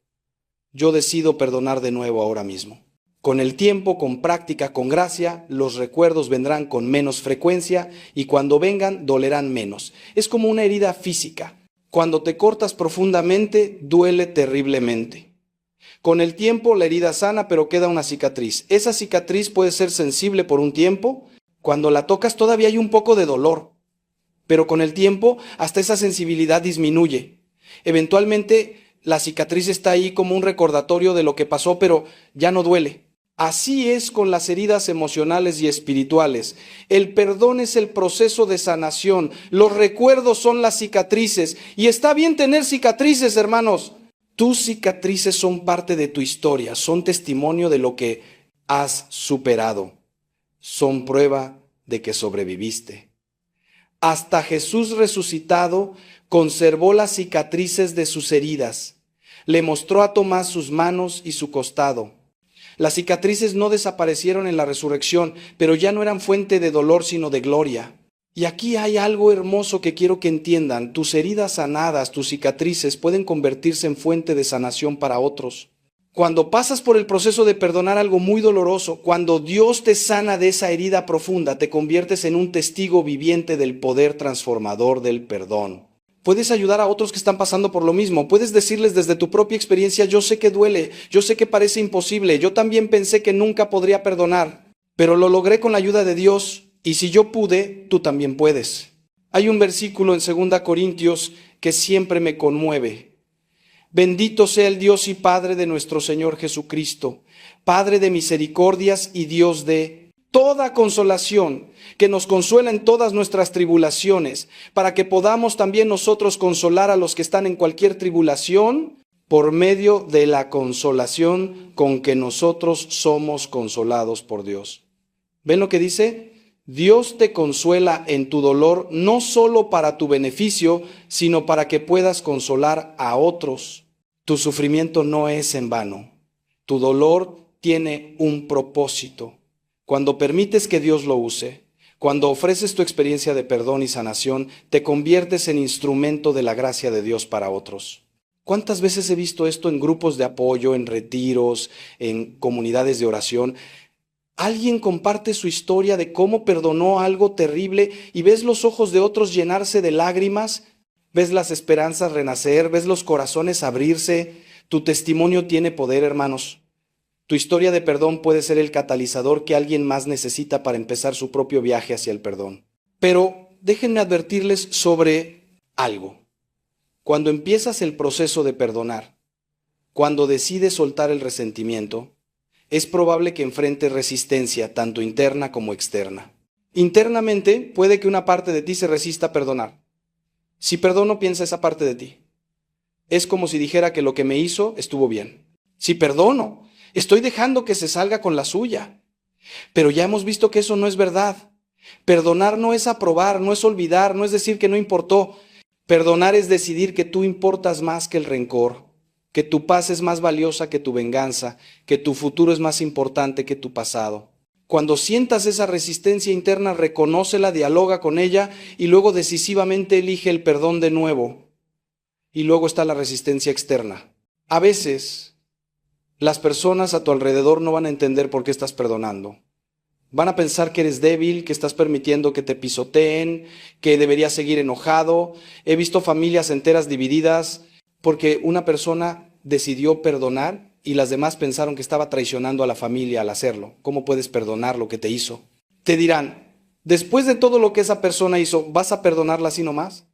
Yo decido perdonar de nuevo ahora mismo. Con el tiempo, con práctica, con gracia, los recuerdos vendrán con menos frecuencia y cuando vengan dolerán menos. Es como una herida física. Cuando te cortas profundamente, duele terriblemente. Con el tiempo la herida sana, pero queda una cicatriz. Esa cicatriz puede ser sensible por un tiempo. Cuando la tocas todavía hay un poco de dolor, pero con el tiempo hasta esa sensibilidad disminuye. Eventualmente la cicatriz está ahí como un recordatorio de lo que pasó, pero ya no duele. Así es con las heridas emocionales y espirituales. El perdón es el proceso de sanación. Los recuerdos son las cicatrices. Y está bien tener cicatrices, hermanos. Tus cicatrices son parte de tu historia, son testimonio de lo que has superado. Son prueba de que sobreviviste. Hasta Jesús resucitado conservó las cicatrices de sus heridas. Le mostró a Tomás sus manos y su costado. Las cicatrices no desaparecieron en la resurrección, pero ya no eran fuente de dolor, sino de gloria. Y aquí hay algo hermoso que quiero que entiendan. Tus heridas sanadas, tus cicatrices, pueden convertirse en fuente de sanación para otros. Cuando pasas por el proceso de perdonar algo muy doloroso, cuando Dios te sana de esa herida profunda, te conviertes en un testigo viviente del poder transformador del perdón. Puedes ayudar a otros que están pasando por lo mismo. Puedes decirles desde tu propia experiencia, yo sé que duele, yo sé que parece imposible, yo también pensé que nunca podría perdonar, pero lo logré con la ayuda de Dios, y si yo pude, tú también puedes. Hay un versículo en 2 Corintios que siempre me conmueve. Bendito sea el Dios y Padre de nuestro Señor Jesucristo, Padre de misericordias y Dios de toda consolación, que nos consuela en todas nuestras tribulaciones, para que podamos también nosotros consolar a los que están en cualquier tribulación, por medio de la consolación con que nosotros somos consolados por Dios. ¿Ven lo que dice? Dios te consuela en tu dolor, no solo para tu beneficio, sino para que puedas consolar a otros. Tu sufrimiento no es en vano. Tu dolor tiene un propósito. Cuando permites que Dios lo use, cuando ofreces tu experiencia de perdón y sanación, te conviertes en instrumento de la gracia de Dios para otros. ¿Cuántas veces he visto esto en grupos de apoyo, en retiros, en comunidades de oración? Alguien comparte su historia de cómo perdonó algo terrible y ves los ojos de otros llenarse de lágrimas, ves las esperanzas renacer, ves los corazones abrirse. Tu testimonio tiene poder, hermanos. Tu historia de perdón puede ser el catalizador que alguien más necesita para empezar su propio viaje hacia el perdón. Pero déjenme advertirles sobre algo. Cuando empiezas el proceso de perdonar, cuando decides soltar el resentimiento, es probable que enfrentes resistencia, tanto interna como externa. Internamente, puede que una parte de ti se resista a perdonar. Si perdono, piensa esa parte de ti. Es como si dijera que lo que me hizo estuvo bien. Si perdono, estoy dejando que se salga con la suya. Pero ya hemos visto que eso no es verdad. Perdonar no es aprobar, no es olvidar, no es decir que no importó. Perdonar es decidir que tú importas más que el rencor, que tu paz es más valiosa que tu venganza, que tu futuro es más importante que tu pasado. Cuando sientas esa resistencia interna, reconócela, dialoga con ella y luego decisivamente elige el perdón de nuevo. Y luego está la resistencia externa. A veces las personas a tu alrededor no van a entender por qué estás perdonando. Van a pensar que eres débil, que estás permitiendo que te pisoteen, que deberías seguir enojado. He visto familias enteras divididas porque una persona decidió perdonar y las demás pensaron que estaba traicionando a la familia al hacerlo. ¿Cómo puedes perdonar lo que te hizo? Te dirán, después de todo lo que esa persona hizo, ¿vas a perdonarla así nomás?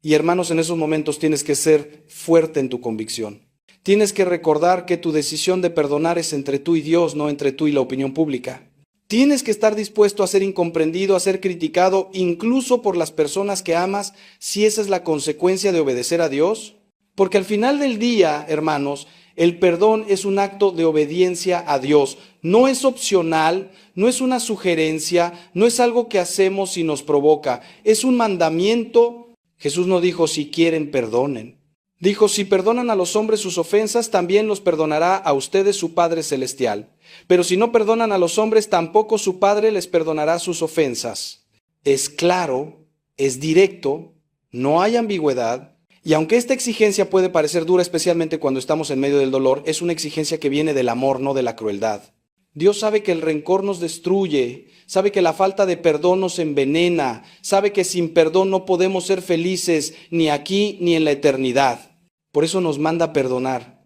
Y hermanos, en esos momentos tienes que ser fuerte en tu convicción. Tienes que recordar que tu decisión de perdonar es entre tú y Dios, no entre tú y la opinión pública. Tienes que estar dispuesto a ser incomprendido, a ser criticado, incluso por las personas que amas, si esa es la consecuencia de obedecer a Dios. Porque al final del día, hermanos, El perdón es un acto de obediencia a Dios. No es opcional, no es una sugerencia, no es algo que hacemos y nos provoca. Es un mandamiento. Jesús no dijo si quieren perdonen. Dijo si perdonan a los hombres sus ofensas, también los perdonará a ustedes su Padre Celestial. Pero si no perdonan a los hombres, tampoco su Padre les perdonará sus ofensas. Es claro, es directo, no hay ambigüedad. Y aunque esta exigencia puede parecer dura, especialmente cuando estamos en medio del dolor, es una exigencia que viene del amor, no de la crueldad. Dios sabe que el rencor nos destruye, sabe que la falta de perdón nos envenena, sabe que sin perdón no podemos ser felices ni aquí ni en la eternidad. Por eso nos manda perdonar,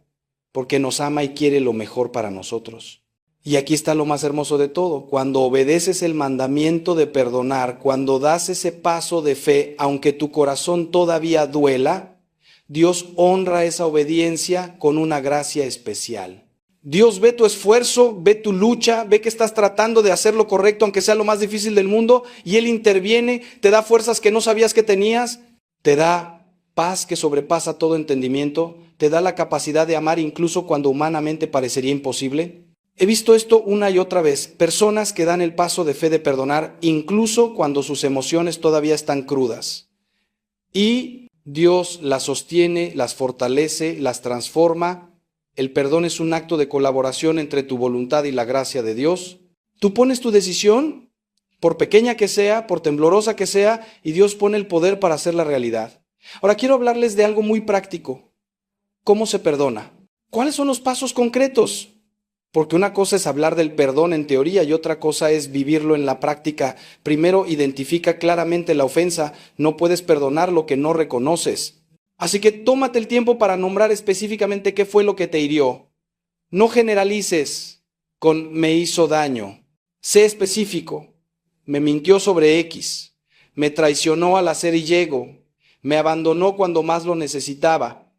porque nos ama y quiere lo mejor para nosotros. Y aquí está lo más hermoso de todo. Cuando obedeces el mandamiento de perdonar, cuando das ese paso de fe, aunque tu corazón todavía duela, Dios honra esa obediencia con una gracia especial. Dios ve tu esfuerzo, ve tu lucha, ve que estás tratando de hacer lo correcto, aunque sea lo más difícil del mundo, y Él interviene, te da fuerzas que no sabías que tenías, te da paz que sobrepasa todo entendimiento, te da la capacidad de amar incluso cuando humanamente parecería imposible. He visto esto una y otra vez, personas que dan el paso de fe de perdonar incluso cuando sus emociones todavía están crudas. Y Dios las sostiene, las fortalece, las transforma. El perdón es un acto de colaboración entre tu voluntad y la gracia de Dios. Tú pones tu decisión, por pequeña que sea, por temblorosa que sea, y Dios pone el poder para hacerla realidad. Ahora quiero hablarles de algo muy práctico. ¿Cómo se perdona? ¿Cuáles son los pasos concretos? Porque una cosa es hablar del perdón en teoría y otra cosa es vivirlo en la práctica. Primero, identifica claramente la ofensa. No puedes perdonar lo que no reconoces. Así que tómate el tiempo para nombrar específicamente qué fue lo que te hirió. No generalices con me hizo daño. Sé específico. Me mintió sobre X. Me traicionó al hacer Y. Me abandonó cuando más lo necesitaba.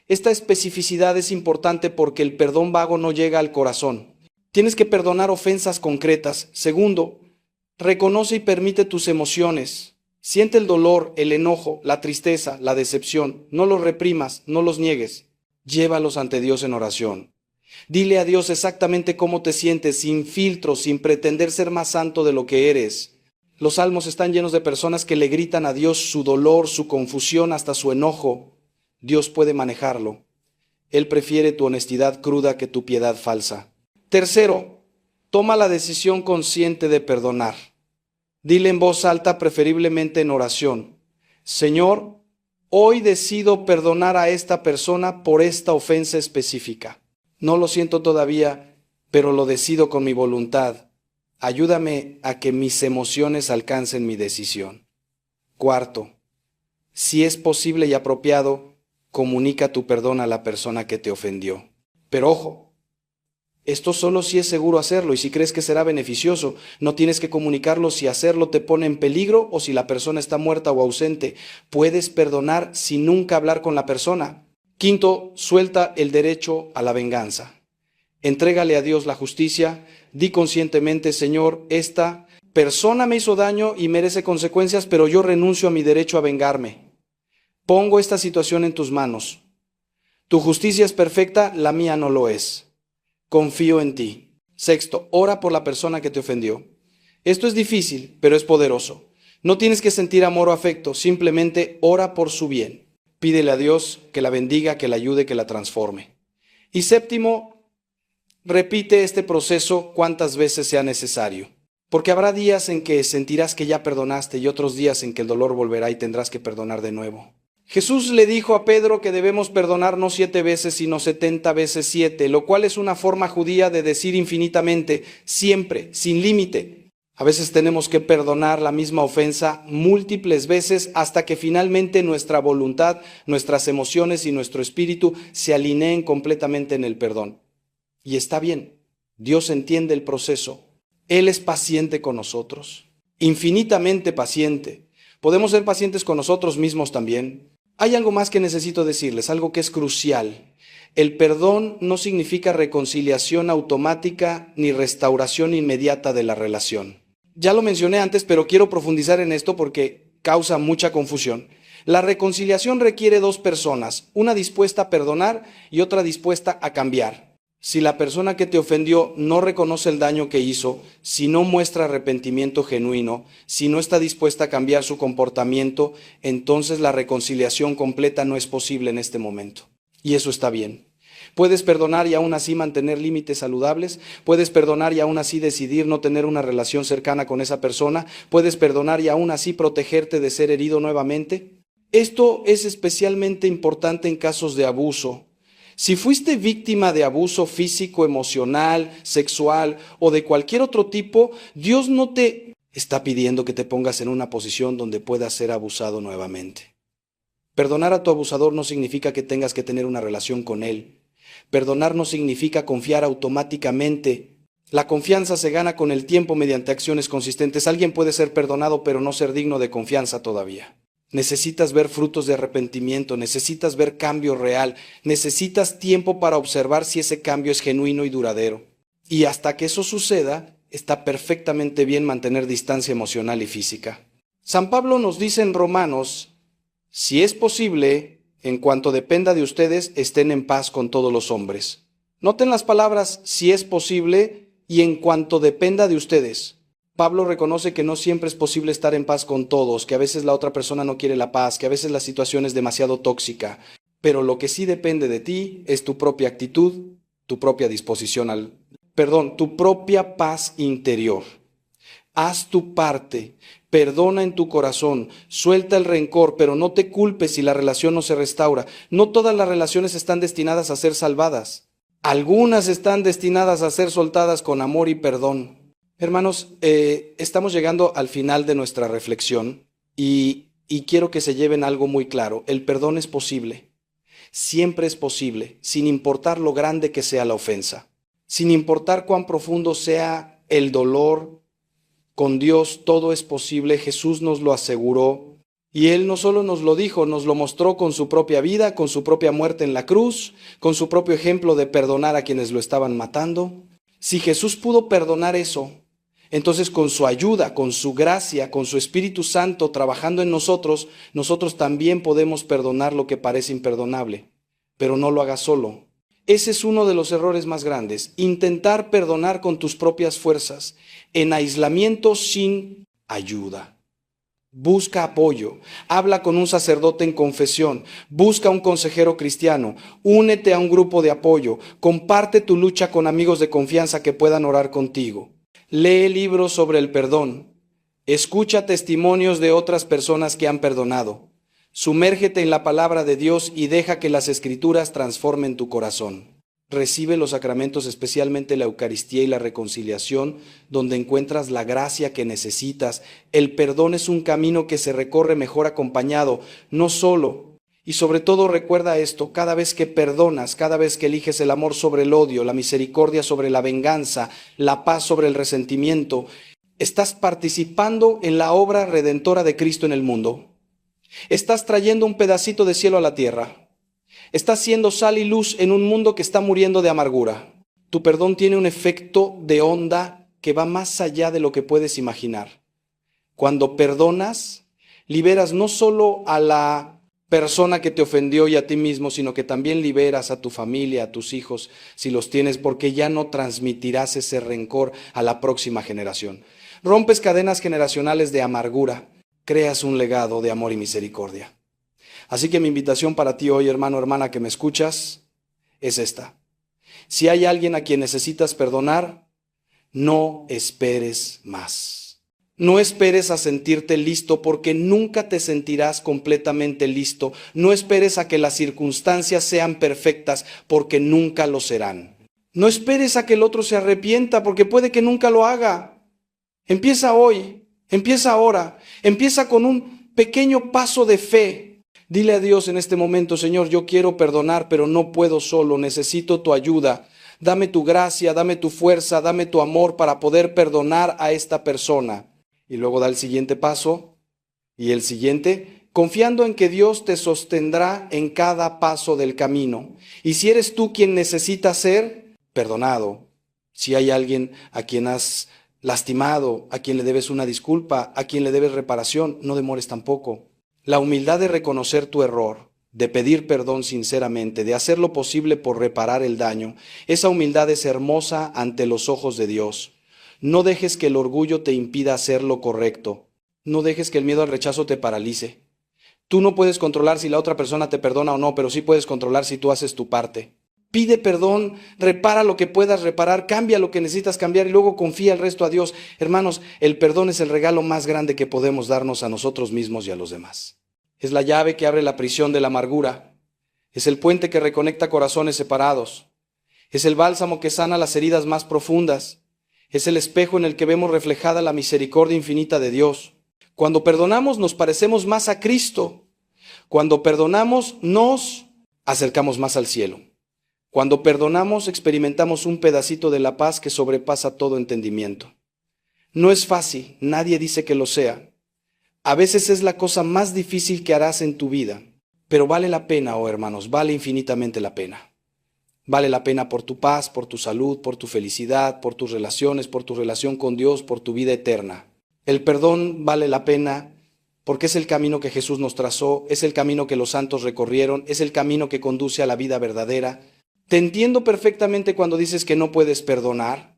Esta especificidad es importante porque el perdón vago no llega al corazón. Tienes que perdonar ofensas concretas. Segundo, reconoce y permite tus emociones. Siente el dolor, el enojo, la tristeza, la decepción. No los reprimas, no los niegues. Llévalos ante Dios en oración. Dile a Dios exactamente cómo te sientes, sin filtros, sin pretender ser más santo de lo que eres. Los salmos están llenos de personas que le gritan a Dios su dolor, su confusión, hasta su enojo. Dios puede manejarlo. Él prefiere tu honestidad cruda que tu piedad falsa. Tercero, toma la decisión consciente de perdonar. Dile en voz alta, preferiblemente en oración: Señor, hoy decido perdonar a esta persona por esta ofensa específica. No lo siento todavía, pero lo decido con mi voluntad. Ayúdame a que mis emociones alcancen mi decisión. Cuarto, si es posible y apropiado, comunica tu perdón a la persona que te ofendió. Pero ojo, esto solo si es seguro hacerlo y si crees que será beneficioso. No tienes que comunicarlo si hacerlo te pone en peligro o si la persona está muerta o ausente. Puedes perdonar sin nunca hablar con la persona. Quinto, suelta el derecho a la venganza. Entrégale a Dios la justicia. Di conscientemente: Señor, esta persona me hizo daño y merece consecuencias, pero yo renuncio a mi derecho a vengarme. Pongo esta situación en tus manos. Tu justicia es perfecta, la mía no lo es. Confío en ti. Sexto, ora por la persona que te ofendió. Esto es difícil, pero es poderoso. No tienes que sentir amor o afecto, simplemente ora por su bien. Pídele a Dios que la bendiga, que la ayude, que la transforme. Y séptimo, repite este proceso cuantas veces sea necesario. Porque habrá días en que sentirás que ya perdonaste y otros días en que el dolor volverá y tendrás que perdonar de nuevo. Jesús le dijo a Pedro que debemos perdonar no 7 veces, sino 70 veces 7, lo cual es una forma judía de decir infinitamente, siempre, sin límite. A veces tenemos que perdonar la misma ofensa múltiples veces hasta que finalmente nuestra voluntad, nuestras emociones y nuestro espíritu se alineen completamente en el perdón. Y está bien, Dios entiende el proceso. Él es paciente con nosotros, infinitamente paciente. Podemos ser pacientes con nosotros mismos también. Hay algo más que necesito decirles, algo que es crucial. El perdón no significa reconciliación automática ni restauración inmediata de la relación. Ya lo mencioné antes, pero quiero profundizar en esto porque causa mucha confusión. La reconciliación requiere dos personas, una dispuesta a perdonar y otra dispuesta a cambiar. Si la persona que te ofendió no reconoce el daño que hizo, si no muestra arrepentimiento genuino, si no está dispuesta a cambiar su comportamiento, entonces la reconciliación completa no es posible en este momento. Y eso está bien. Puedes perdonar y aún así mantener límites saludables. Puedes perdonar y aún así decidir no tener una relación cercana con esa persona. Puedes perdonar y aún así protegerte de ser herido nuevamente. Esto es especialmente importante en casos de abuso. Si fuiste víctima de abuso físico, emocional, sexual o de cualquier otro tipo, Dios no te está pidiendo que te pongas en una posición donde puedas ser abusado nuevamente. Perdonar a tu abusador no significa que tengas que tener una relación con él. Perdonar no significa confiar automáticamente. La confianza se gana con el tiempo mediante acciones consistentes. Alguien puede ser perdonado pero no ser digno de confianza todavía. Necesitas ver frutos de arrepentimiento, necesitas ver cambio real, necesitas tiempo para observar si ese cambio es genuino y duradero. Y hasta que eso suceda, está perfectamente bien mantener distancia emocional y física. San Pablo nos dice en Romanos, si es posible, en cuanto dependa de ustedes, estén en paz con todos los hombres. Noten las palabras si es posible y en cuanto dependa de ustedes. Pablo reconoce que no siempre es posible estar en paz con todos, que a veces la otra persona no quiere la paz, que a veces la situación es demasiado tóxica, pero lo que sí depende de ti es tu propia actitud, tu propia disposición tu propia paz interior. Haz tu parte, perdona en tu corazón, suelta el rencor, pero no te culpes si la relación no se restaura. No todas las relaciones están destinadas a ser salvadas. Algunas están destinadas a ser soltadas con amor y perdón. Hermanos, estamos llegando al final de nuestra reflexión y quiero que se lleven algo muy claro. El perdón es posible, siempre es posible, sin importar lo grande que sea la ofensa, sin importar cuán profundo sea el dolor. Con Dios todo es posible, Jesús nos lo aseguró y Él no solo nos lo dijo, nos lo mostró con su propia vida, con su propia muerte en la cruz, con su propio ejemplo de perdonar a quienes lo estaban matando. Si Jesús pudo perdonar eso, entonces con su ayuda, con su gracia, con su Espíritu Santo trabajando en nosotros, nosotros también podemos perdonar lo que parece imperdonable. Pero no lo hagas solo. Ese es uno de los errores más grandes. Intentar perdonar con tus propias fuerzas, en aislamiento sin ayuda. Busca apoyo, habla con un sacerdote en confesión, busca un consejero cristiano, únete a un grupo de apoyo, comparte tu lucha con amigos de confianza que puedan orar contigo. Lee libros sobre el perdón, escucha testimonios de otras personas que han perdonado, sumérgete en la palabra de Dios y deja que las Escrituras transformen tu corazón. Recibe los sacramentos, especialmente la Eucaristía y la reconciliación, donde encuentras la gracia que necesitas. El perdón es un camino que se recorre mejor acompañado, no solo. Y sobre todo recuerda esto, cada vez que perdonas, cada vez que eliges el amor sobre el odio, la misericordia sobre la venganza, la paz sobre el resentimiento, estás participando en la obra redentora de Cristo en el mundo. Estás trayendo un pedacito de cielo a la tierra. Estás siendo sal y luz en un mundo que está muriendo de amargura. Tu perdón tiene un efecto de onda que va más allá de lo que puedes imaginar. Cuando perdonas, liberas no solo a la persona que te ofendió y a ti mismo, sino que también liberas a tu familia, a tus hijos, si los tienes, porque ya no transmitirás ese rencor a la próxima generación. Rompes cadenas generacionales de amargura, creas un legado de amor y misericordia. Así que mi invitación para ti hoy, hermano, hermana, que me escuchas, es esta. Si hay alguien a quien necesitas perdonar, no esperes más. No esperes a sentirte listo, porque nunca te sentirás completamente listo. No esperes a que las circunstancias sean perfectas, porque nunca lo serán. No esperes a que el otro se arrepienta, porque puede que nunca lo haga. Empieza hoy, empieza ahora, empieza con un pequeño paso de fe. Dile a Dios en este momento: Señor, yo quiero perdonar, pero no puedo solo, necesito tu ayuda. Dame tu gracia, dame tu fuerza, dame tu amor para poder perdonar a esta persona. Y luego da el siguiente paso y el siguiente, confiando en que Dios te sostendrá en cada paso del camino. Y si eres tú quien necesita ser perdonado, si hay alguien a quien has lastimado, a quien le debes una disculpa, a quien le debes reparación, no demores tampoco. La humildad de reconocer tu error, de pedir perdón sinceramente, de hacer lo posible por reparar el daño, esa humildad es hermosa ante los ojos de Dios. No dejes que el orgullo te impida hacer lo correcto. No dejes que el miedo al rechazo te paralice. Tú no puedes controlar si la otra persona te perdona o no, pero sí puedes controlar si tú haces tu parte. Pide perdón, repara lo que puedas reparar, cambia lo que necesitas cambiar y luego confía el resto a Dios. Hermanos, el perdón es el regalo más grande que podemos darnos a nosotros mismos y a los demás. Es la llave que abre la prisión de la amargura. Es el puente que reconecta corazones separados. Es el bálsamo que sana las heridas más profundas. Es el espejo en el que vemos reflejada la misericordia infinita de Dios. Cuando perdonamos nos parecemos más a Cristo. Cuando perdonamos nos acercamos más al cielo. Cuando perdonamos experimentamos un pedacito de la paz que sobrepasa todo entendimiento. No es fácil, nadie dice que lo sea. A veces es la cosa más difícil que harás en tu vida, pero vale la pena, oh hermanos, vale infinitamente la pena. Vale la pena por tu paz, por tu salud, por tu felicidad, por tus relaciones, por tu relación con Dios, por tu vida eterna. El perdón vale la pena porque es el camino que Jesús nos trazó, es el camino que los santos recorrieron, es el camino que conduce a la vida verdadera. Te entiendo perfectamente cuando dices que no puedes perdonar,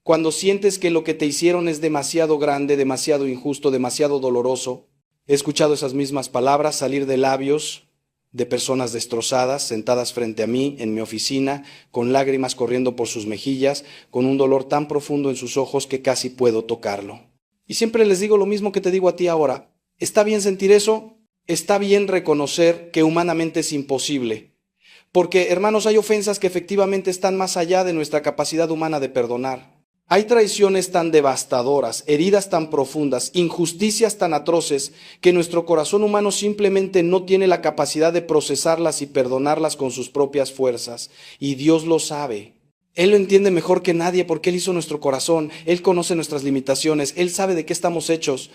cuando sientes que lo que te hicieron es demasiado grande, demasiado injusto, demasiado doloroso. He escuchado esas mismas palabras salir de labios de personas destrozadas, sentadas frente a mí en mi oficina, con lágrimas corriendo por sus mejillas, con un dolor tan profundo en sus ojos que casi puedo tocarlo. Y siempre les digo lo mismo que te digo a ti ahora. ¿Está bien sentir eso? Está bien reconocer que humanamente es imposible. Porque, hermanos, hay ofensas que efectivamente están más allá de nuestra capacidad humana de perdonar. Hay traiciones tan devastadoras, heridas tan profundas, injusticias tan atroces, que nuestro corazón humano simplemente no tiene la capacidad de procesarlas y perdonarlas con sus propias fuerzas. Y Dios lo sabe. Él lo entiende mejor que nadie porque Él hizo nuestro corazón, Él conoce nuestras limitaciones, Él sabe de qué estamos hechos.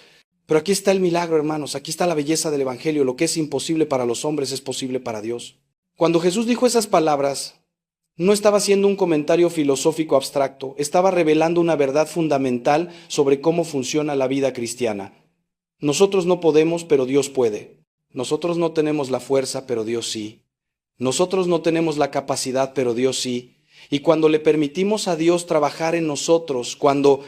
Pero aquí está el milagro, hermanos, aquí está la belleza del Evangelio. Lo que es imposible para los hombres es posible para Dios. Cuando Jesús dijo esas palabras, no estaba haciendo un comentario filosófico abstracto, estaba revelando una verdad fundamental sobre cómo funciona la vida cristiana. Nosotros no podemos, pero Dios puede. Nosotros no tenemos la fuerza, pero Dios sí. Nosotros no tenemos la capacidad, pero Dios sí. Y cuando le permitimos a Dios trabajar en nosotros, cuando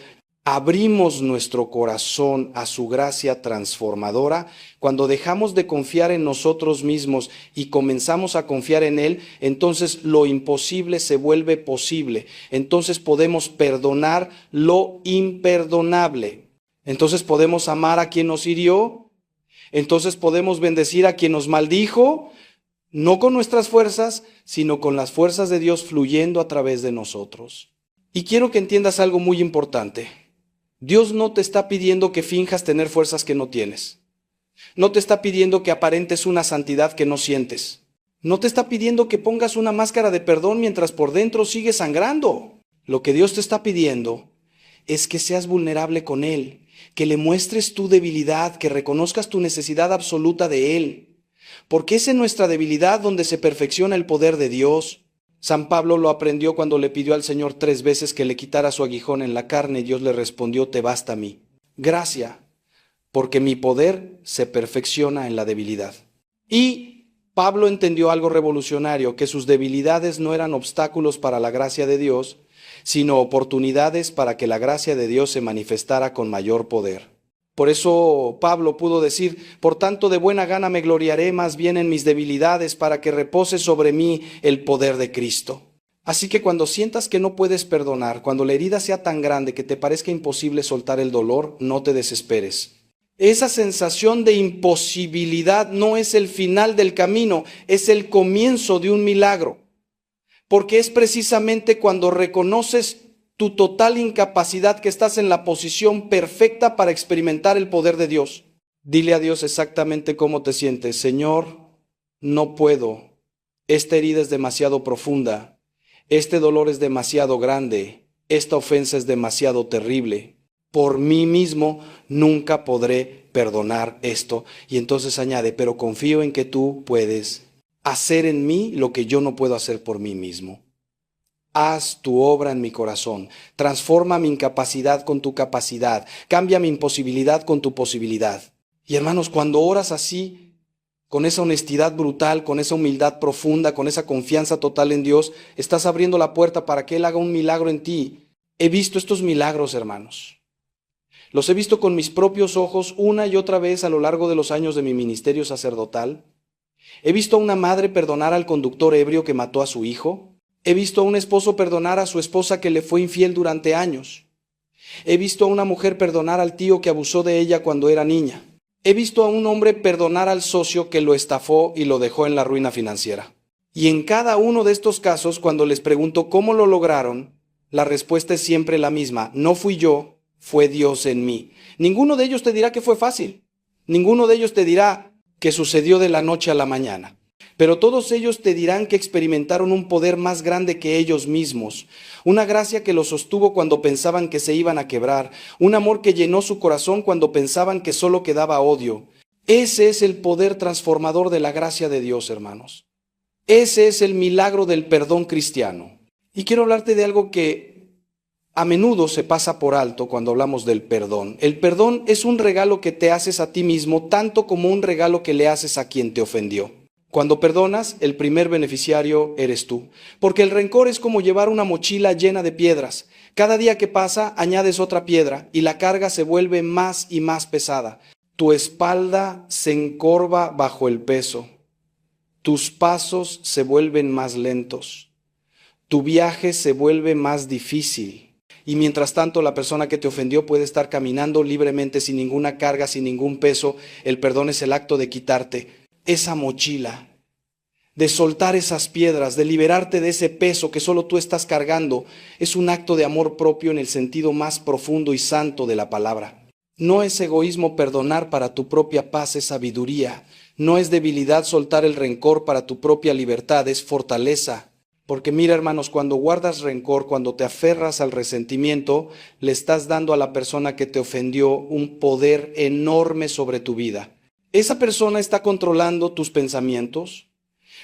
abrimos nuestro corazón a su gracia transformadora, cuando dejamos de confiar en nosotros mismos y comenzamos a confiar en Él, entonces lo imposible se vuelve posible. Entonces podemos perdonar lo imperdonable. Entonces podemos amar a quien nos hirió. Entonces podemos bendecir a quien nos maldijo, no con nuestras fuerzas, sino con las fuerzas de Dios fluyendo a través de nosotros. Y quiero que entiendas algo muy importante. Dios no te está pidiendo que finjas tener fuerzas que no tienes. No te está pidiendo que aparentes una santidad que no sientes. No te está pidiendo que pongas una máscara de perdón mientras por dentro sigues sangrando. Lo que Dios te está pidiendo es que seas vulnerable con Él, que le muestres tu debilidad, que reconozcas tu necesidad absoluta de Él. Porque es en nuestra debilidad donde se perfecciona el poder de Dios. San Pablo lo aprendió cuando le pidió al Señor 3 veces que le quitara su aguijón en la carne y Dios le respondió: te basta a mí. Gracia, porque mi poder se perfecciona en la debilidad. Y Pablo entendió algo revolucionario, que sus debilidades no eran obstáculos para la gracia de Dios, sino oportunidades para que la gracia de Dios se manifestara con mayor poder. Por eso Pablo pudo decir: por tanto de buena gana me gloriaré más bien en mis debilidades, para que repose sobre mí el poder de Cristo. Así que cuando sientas que no puedes perdonar, cuando la herida sea tan grande que te parezca imposible soltar el dolor, no te desesperes. Esa sensación de imposibilidad no es el final del camino, es el comienzo de un milagro. Porque es precisamente cuando reconoces tu total incapacidad que estás en la posición perfecta para experimentar el poder de Dios. Dile a Dios exactamente cómo te sientes. Señor, no puedo. Esta herida es demasiado profunda. Este dolor es demasiado grande. Esta ofensa es demasiado terrible. Por mí mismo nunca podré perdonar esto. Y entonces añade: pero confío en que tú puedes hacer en mí lo que yo no puedo hacer por mí mismo. Haz tu obra en mi corazón, transforma mi incapacidad con tu capacidad, cambia mi imposibilidad con tu posibilidad. Y hermanos, cuando oras así, con esa honestidad brutal, con esa humildad profunda, con esa confianza total en Dios, estás abriendo la puerta para que Él haga un milagro en ti. He visto estos milagros, hermanos. Los he visto con mis propios ojos una y otra vez a lo largo de los años de mi ministerio sacerdotal. He visto a una madre perdonar al conductor ebrio que mató a su hijo. He visto a un esposo perdonar a su esposa que le fue infiel durante años. He visto a una mujer perdonar al tío que abusó de ella cuando era niña. He visto a un hombre perdonar al socio que lo estafó y lo dejó en la ruina financiera. Y en cada uno de estos casos, cuando les pregunto cómo lo lograron, la respuesta es siempre la misma: no fui yo, fue Dios en mí. Ninguno de ellos te dirá que fue fácil. Ninguno de ellos te dirá que sucedió de la noche a la mañana. Pero todos ellos te dirán que experimentaron un poder más grande que ellos mismos, una gracia que los sostuvo cuando pensaban que se iban a quebrar, un amor que llenó su corazón cuando pensaban que solo quedaba odio. Ese es el poder transformador de la gracia de Dios, hermanos. Ese es el milagro del perdón cristiano. Y quiero hablarte de algo que a menudo se pasa por alto cuando hablamos del perdón. El perdón es un regalo que te haces a ti mismo, tanto como un regalo que le haces a quien te ofendió. Cuando perdonas, el primer beneficiario eres tú, porque el rencor es como llevar una mochila llena de piedras. Cada día que pasa, añades otra piedra y la carga se vuelve más y más pesada. Tu espalda se encorva bajo el peso. Tus pasos se vuelven más lentos. Tu viaje se vuelve más difícil. Y mientras tanto, la persona que te ofendió puede estar caminando libremente sin ninguna carga, sin ningún peso. El perdón es el acto de quitarte esa mochila, de soltar esas piedras, de liberarte de ese peso que solo tú estás cargando. Es un acto de amor propio en el sentido más profundo y santo de la palabra. No es egoísmo perdonar para tu propia paz, es sabiduría. No es debilidad soltar el rencor para tu propia libertad, es fortaleza. Porque mira, hermanos, cuando guardas rencor, cuando te aferras al resentimiento, le estás dando a la persona que te ofendió un poder enorme sobre tu vida. Esa persona está controlando tus pensamientos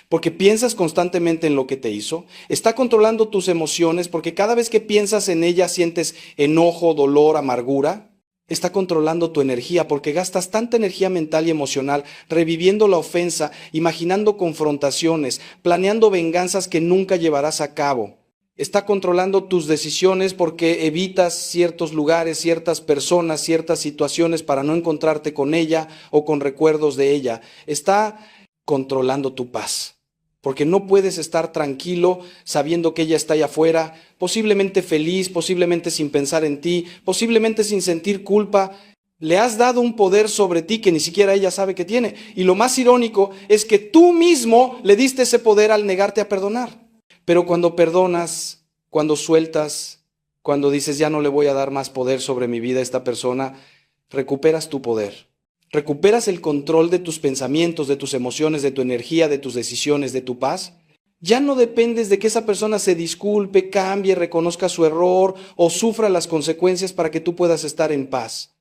porque piensas constantemente en lo que te hizo. Está controlando tus emociones porque cada vez que piensas en ella sientes enojo, dolor, amargura. Está controlando tu energía porque gastas tanta energía mental y emocional reviviendo la ofensa, imaginando confrontaciones, planeando venganzas que nunca llevarás a cabo. Está controlando tus decisiones porque evitas ciertos lugares, ciertas personas, ciertas situaciones para no encontrarte con ella o con recuerdos de ella. Está controlando tu paz, porque no puedes estar tranquilo sabiendo que ella está allá afuera, posiblemente feliz, posiblemente sin pensar en ti, posiblemente sin sentir culpa. Le has dado un poder sobre ti que ni siquiera ella sabe que tiene. Y lo más irónico es que tú mismo le diste ese poder al negarte a perdonar. Pero cuando perdonas, cuando sueltas, cuando dices ya no le voy a dar más poder sobre mi vida a esta persona, recuperas tu poder. Recuperas el control de tus pensamientos, de tus emociones, de tu energía, de tus decisiones, de tu paz. Ya no dependes de que esa persona se disculpe, cambie, reconozca su error o sufra las consecuencias para que tú puedas estar en paz.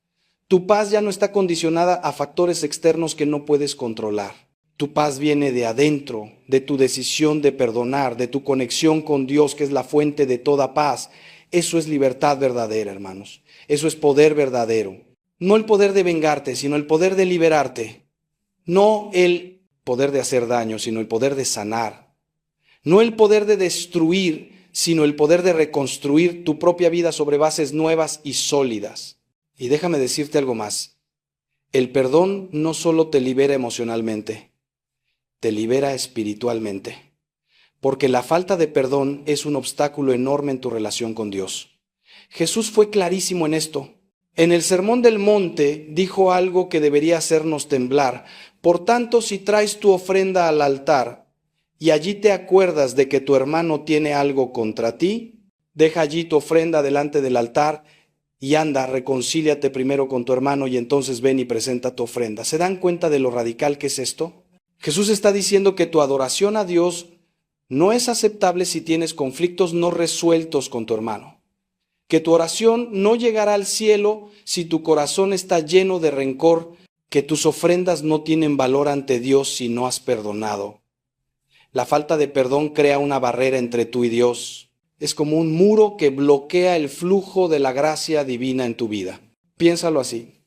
Tu paz ya no está condicionada a factores externos que no puedes controlar. Tu paz viene de adentro, de tu decisión de perdonar, de tu conexión con Dios, que es la fuente de toda paz. Eso es libertad verdadera, hermanos. Eso es poder verdadero. No el poder de vengarte, sino el poder de liberarte. No el poder de hacer daño, sino el poder de sanar. No el poder de destruir, sino el poder de reconstruir tu propia vida sobre bases nuevas y sólidas. Y déjame decirte algo más. El perdón no solo te libera emocionalmente, te libera espiritualmente, porque la falta de perdón es un obstáculo enorme en tu relación con Dios. Jesús fue clarísimo en esto. En el Sermón del Monte dijo algo que debería hacernos temblar. Por tanto, si traes tu ofrenda al altar y allí te acuerdas de que tu hermano tiene algo contra ti, deja allí tu ofrenda delante del altar y anda, reconcíliate primero con tu hermano y entonces ven y presenta tu ofrenda. ¿Se dan cuenta de lo radical que es esto? Jesús está diciendo que tu adoración a Dios no es aceptable si tienes conflictos no resueltos con tu hermano. Que tu oración no llegará al cielo si tu corazón está lleno de rencor, que tus ofrendas no tienen valor ante Dios si no has perdonado. La falta de perdón crea una barrera entre tú y Dios. Es como un muro que bloquea el flujo de la gracia divina en tu vida. Piénsalo así.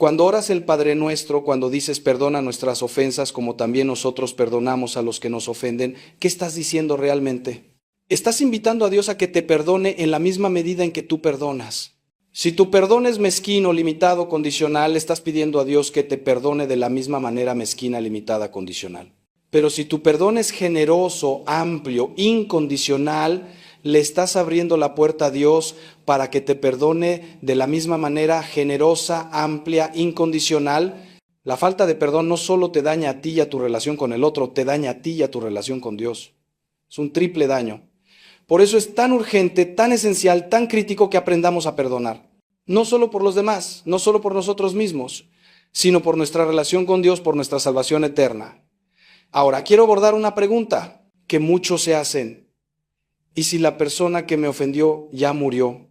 Cuando oras el Padre Nuestro, cuando dices perdona nuestras ofensas como también nosotros perdonamos a los que nos ofenden, ¿qué estás diciendo realmente? Estás invitando a Dios a que te perdone en la misma medida en que tú perdonas. Si tu perdón es mezquino, limitado, condicional, estás pidiendo a Dios que te perdone de la misma manera mezquina, limitada, condicional. Pero si tu perdón es generoso, amplio, incondicional, le estás abriendo la puerta a Dios para que te perdone de la misma manera generosa, amplia, incondicional. La falta de perdón no solo te daña a ti y a tu relación con el otro, te daña a ti y a tu relación con Dios. Es un triple daño. Por eso es tan urgente, tan esencial, tan crítico que aprendamos a perdonar. No solo por los demás, no solo por nosotros mismos, sino por nuestra relación con Dios, por nuestra salvación eterna. Ahora, quiero abordar una pregunta que muchos se hacen. ¿Y si la persona que me ofendió ya murió?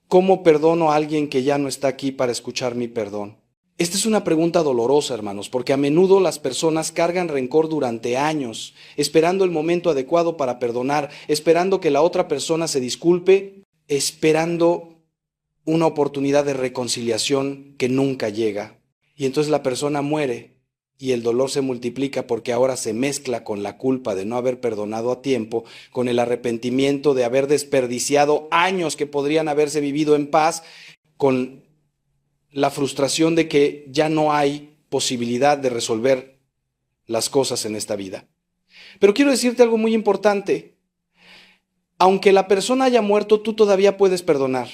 ¿Cómo perdono a alguien que ya no está aquí para escuchar mi perdón? Esta es una pregunta dolorosa, hermanos, porque a menudo las personas cargan rencor durante años, esperando el momento adecuado para perdonar, esperando que la otra persona se disculpe, esperando una oportunidad de reconciliación que nunca llega. Y entonces la persona muere. Y el dolor se multiplica porque ahora se mezcla con la culpa de no haber perdonado a tiempo, con el arrepentimiento de haber desperdiciado años que podrían haberse vivido en paz, con la frustración de que ya no hay posibilidad de resolver las cosas en esta vida. Pero quiero decirte algo muy importante. Aunque la persona haya muerto, tú todavía puedes perdonar.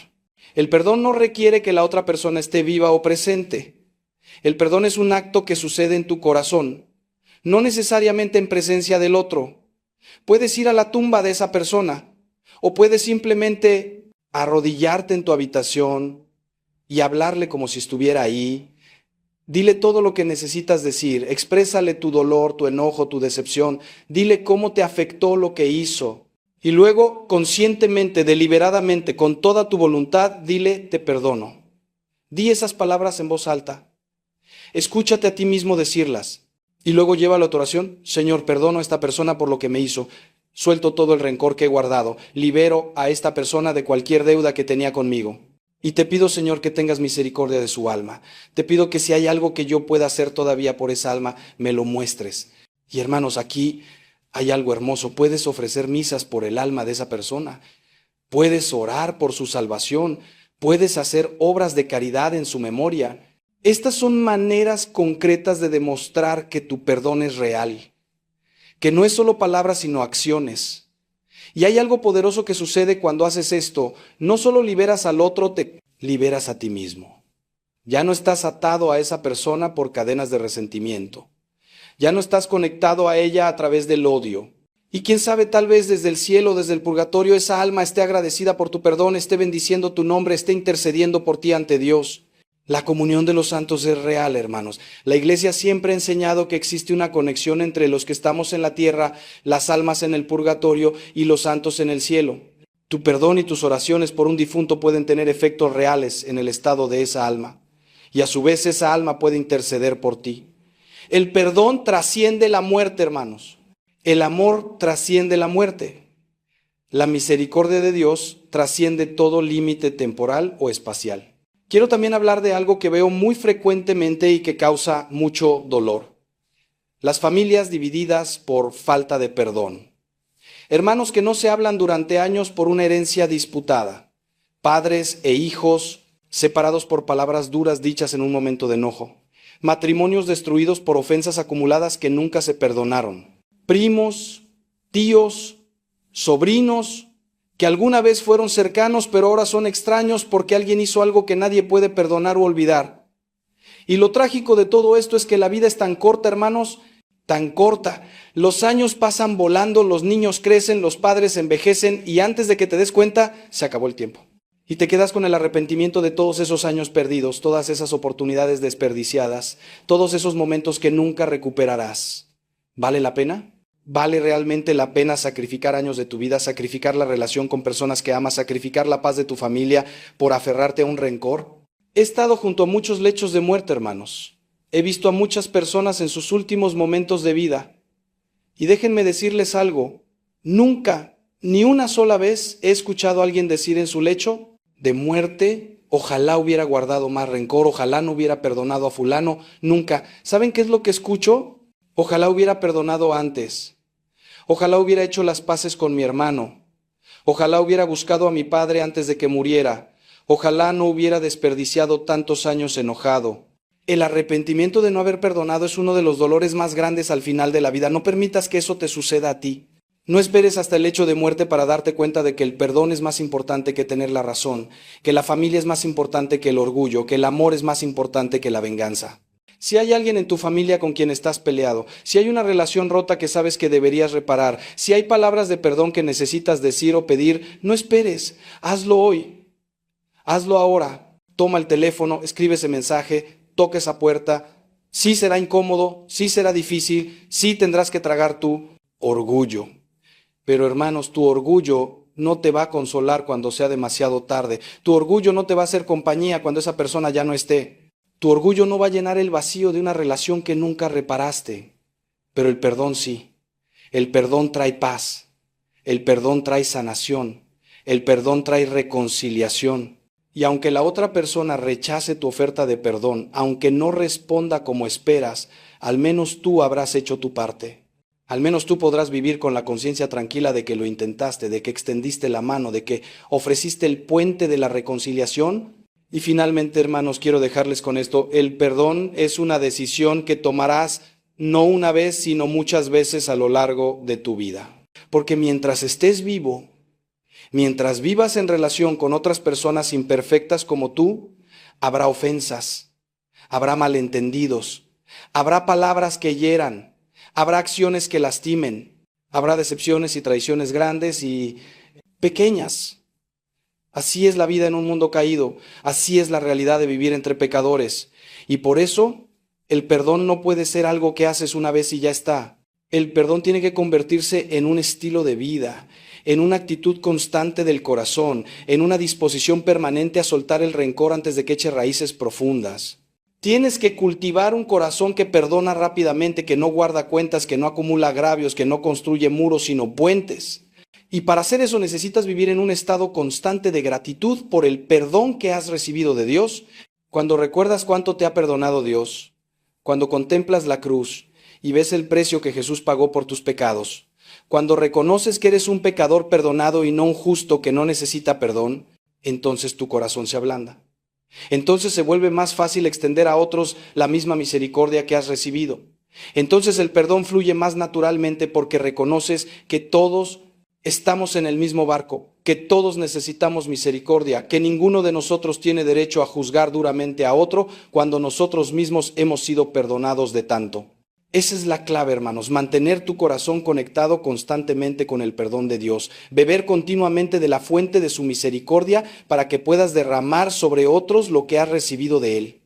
El perdón no requiere que la otra persona esté viva o presente. El perdón es un acto que sucede en tu corazón, no necesariamente en presencia del otro. Puedes ir a la tumba de esa persona o puedes simplemente arrodillarte en tu habitación y hablarle como si estuviera ahí. Dile todo lo que necesitas decir, exprésale tu dolor, tu enojo, tu decepción, dile cómo te afectó lo que hizo. Y luego, conscientemente, deliberadamente, con toda tu voluntad, dile te perdono. Di esas palabras en voz alta. Escúchate a ti mismo decirlas y luego llévalo a tu oración. Señor, perdono a esta persona por lo que me hizo. Suelto todo el rencor que he guardado. Libero a esta persona de cualquier deuda que tenía conmigo. Y te pido, Señor, que tengas misericordia de su alma. Te pido que si hay algo que yo pueda hacer todavía por esa alma, me lo muestres. Y hermanos, aquí hay algo hermoso. Puedes ofrecer misas por el alma de esa persona. Puedes orar por su salvación. Puedes hacer obras de caridad en su memoria. Estas son maneras concretas de demostrar que tu perdón es real, que no es solo palabras sino acciones. Y hay algo poderoso que sucede cuando haces esto. No solo liberas al otro, te liberas a ti mismo. Ya no estás atado a esa persona por cadenas de resentimiento. Ya no estás conectado a ella a través del odio. Y quién sabe, tal vez desde el cielo, desde el purgatorio, esa alma esté agradecida por tu perdón, esté bendiciendo tu nombre, esté intercediendo por ti ante Dios. La comunión de los santos es real, hermanos. La Iglesia siempre ha enseñado que existe una conexión entre los que estamos en la tierra, las almas en el purgatorio y los santos en el cielo. Tu perdón y tus oraciones por un difunto pueden tener efectos reales en el estado de esa alma. Y a su vez esa alma puede interceder por ti. El perdón trasciende la muerte, hermanos. El amor trasciende la muerte. La misericordia de Dios trasciende todo límite temporal o espacial. Quiero también hablar de algo que veo muy frecuentemente y que causa mucho dolor. Las familias divididas por falta de perdón. Hermanos que no se hablan durante años por una herencia disputada. Padres e hijos separados por palabras duras dichas en un momento de enojo. Matrimonios destruidos por ofensas acumuladas que nunca se perdonaron. Primos, tíos, sobrinos, que alguna vez fueron cercanos pero ahora son extraños porque alguien hizo algo que nadie puede perdonar o olvidar. Y lo trágico de todo esto es que la vida es tan corta, hermanos, tan corta. Los años pasan volando, los niños crecen, los padres envejecen y antes de que te des cuenta, se acabó el tiempo. Y te quedas con el arrepentimiento de todos esos años perdidos, todas esas oportunidades desperdiciadas, todos esos momentos que nunca recuperarás. ¿Vale la pena? ¿Vale realmente la pena sacrificar años de tu vida, sacrificar la relación con personas que amas, sacrificar la paz de tu familia por aferrarte a un rencor? He estado junto a muchos lechos de muerte, hermanos. He visto a muchas personas en sus últimos momentos de vida. Y déjenme decirles algo, nunca, ni una sola vez he escuchado a alguien decir en su lecho de muerte, ojalá hubiera guardado más rencor, ojalá no hubiera perdonado a fulano, nunca. ¿Saben qué es lo que escucho? Ojalá hubiera perdonado antes. Ojalá hubiera hecho las paces con mi hermano. Ojalá hubiera buscado a mi padre antes de que muriera. Ojalá no hubiera desperdiciado tantos años enojado. El arrepentimiento de no haber perdonado es uno de los dolores más grandes al final de la vida. No permitas que eso te suceda a ti. No esperes hasta el hecho de muerte para darte cuenta de que el perdón es más importante que tener la razón, que la familia es más importante que el orgullo, que el amor es más importante que la venganza. Si hay alguien en tu familia con quien estás peleado, si hay una relación rota que sabes que deberías reparar, si hay palabras de perdón que necesitas decir o pedir, no esperes, hazlo hoy, hazlo ahora. Toma el teléfono, escribe ese mensaje, toca esa puerta. Sí será incómodo, sí será difícil, sí tendrás que tragar tu orgullo. Pero hermanos, tu orgullo no te va a consolar cuando sea demasiado tarde. Tu orgullo no te va a hacer compañía cuando esa persona ya no esté. Tu orgullo no va a llenar el vacío de una relación que nunca reparaste. Pero el perdón sí. El perdón trae paz. El perdón trae sanación. El perdón trae reconciliación. Y aunque la otra persona rechace tu oferta de perdón, aunque no responda como esperas, al menos tú habrás hecho tu parte. Al menos tú podrás vivir con la conciencia tranquila de que lo intentaste, de que extendiste la mano, de que ofreciste el puente de la reconciliación. Y finalmente, hermanos, quiero dejarles con esto. El perdón es una decisión que tomarás no una vez, sino muchas veces a lo largo de tu vida. Porque mientras estés vivo, mientras vivas en relación con otras personas imperfectas como tú, habrá ofensas, habrá malentendidos, habrá palabras que hieran, habrá acciones que lastimen, habrá decepciones y traiciones grandes y pequeñas. Así es la vida en un mundo caído, así es la realidad de vivir entre pecadores. Y por eso el perdón no puede ser algo que haces una vez y ya está. El perdón tiene que convertirse en un estilo de vida, en una actitud constante del corazón, en una disposición permanente a soltar el rencor antes de que eche raíces profundas. Tienes que cultivar un corazón que perdona rápidamente, que no guarda cuentas, que no acumula agravios, que no construye muros, sino puentes. Y para hacer eso necesitas vivir en un estado constante de gratitud por el perdón que has recibido de Dios. Cuando recuerdas cuánto te ha perdonado Dios, cuando contemplas la cruz y ves el precio que Jesús pagó por tus pecados, cuando reconoces que eres un pecador perdonado y no un justo que no necesita perdón, entonces tu corazón se ablanda. Entonces se vuelve más fácil extender a otros la misma misericordia que has recibido. Entonces el perdón fluye más naturalmente porque reconoces que todos estamos en el mismo barco, que todos necesitamos misericordia, que ninguno de nosotros tiene derecho a juzgar duramente a otro cuando nosotros mismos hemos sido perdonados de tanto. Esa es la clave, hermanos, mantener tu corazón conectado constantemente con el perdón de Dios, beber continuamente de la fuente de su misericordia para que puedas derramar sobre otros lo que has recibido de Él.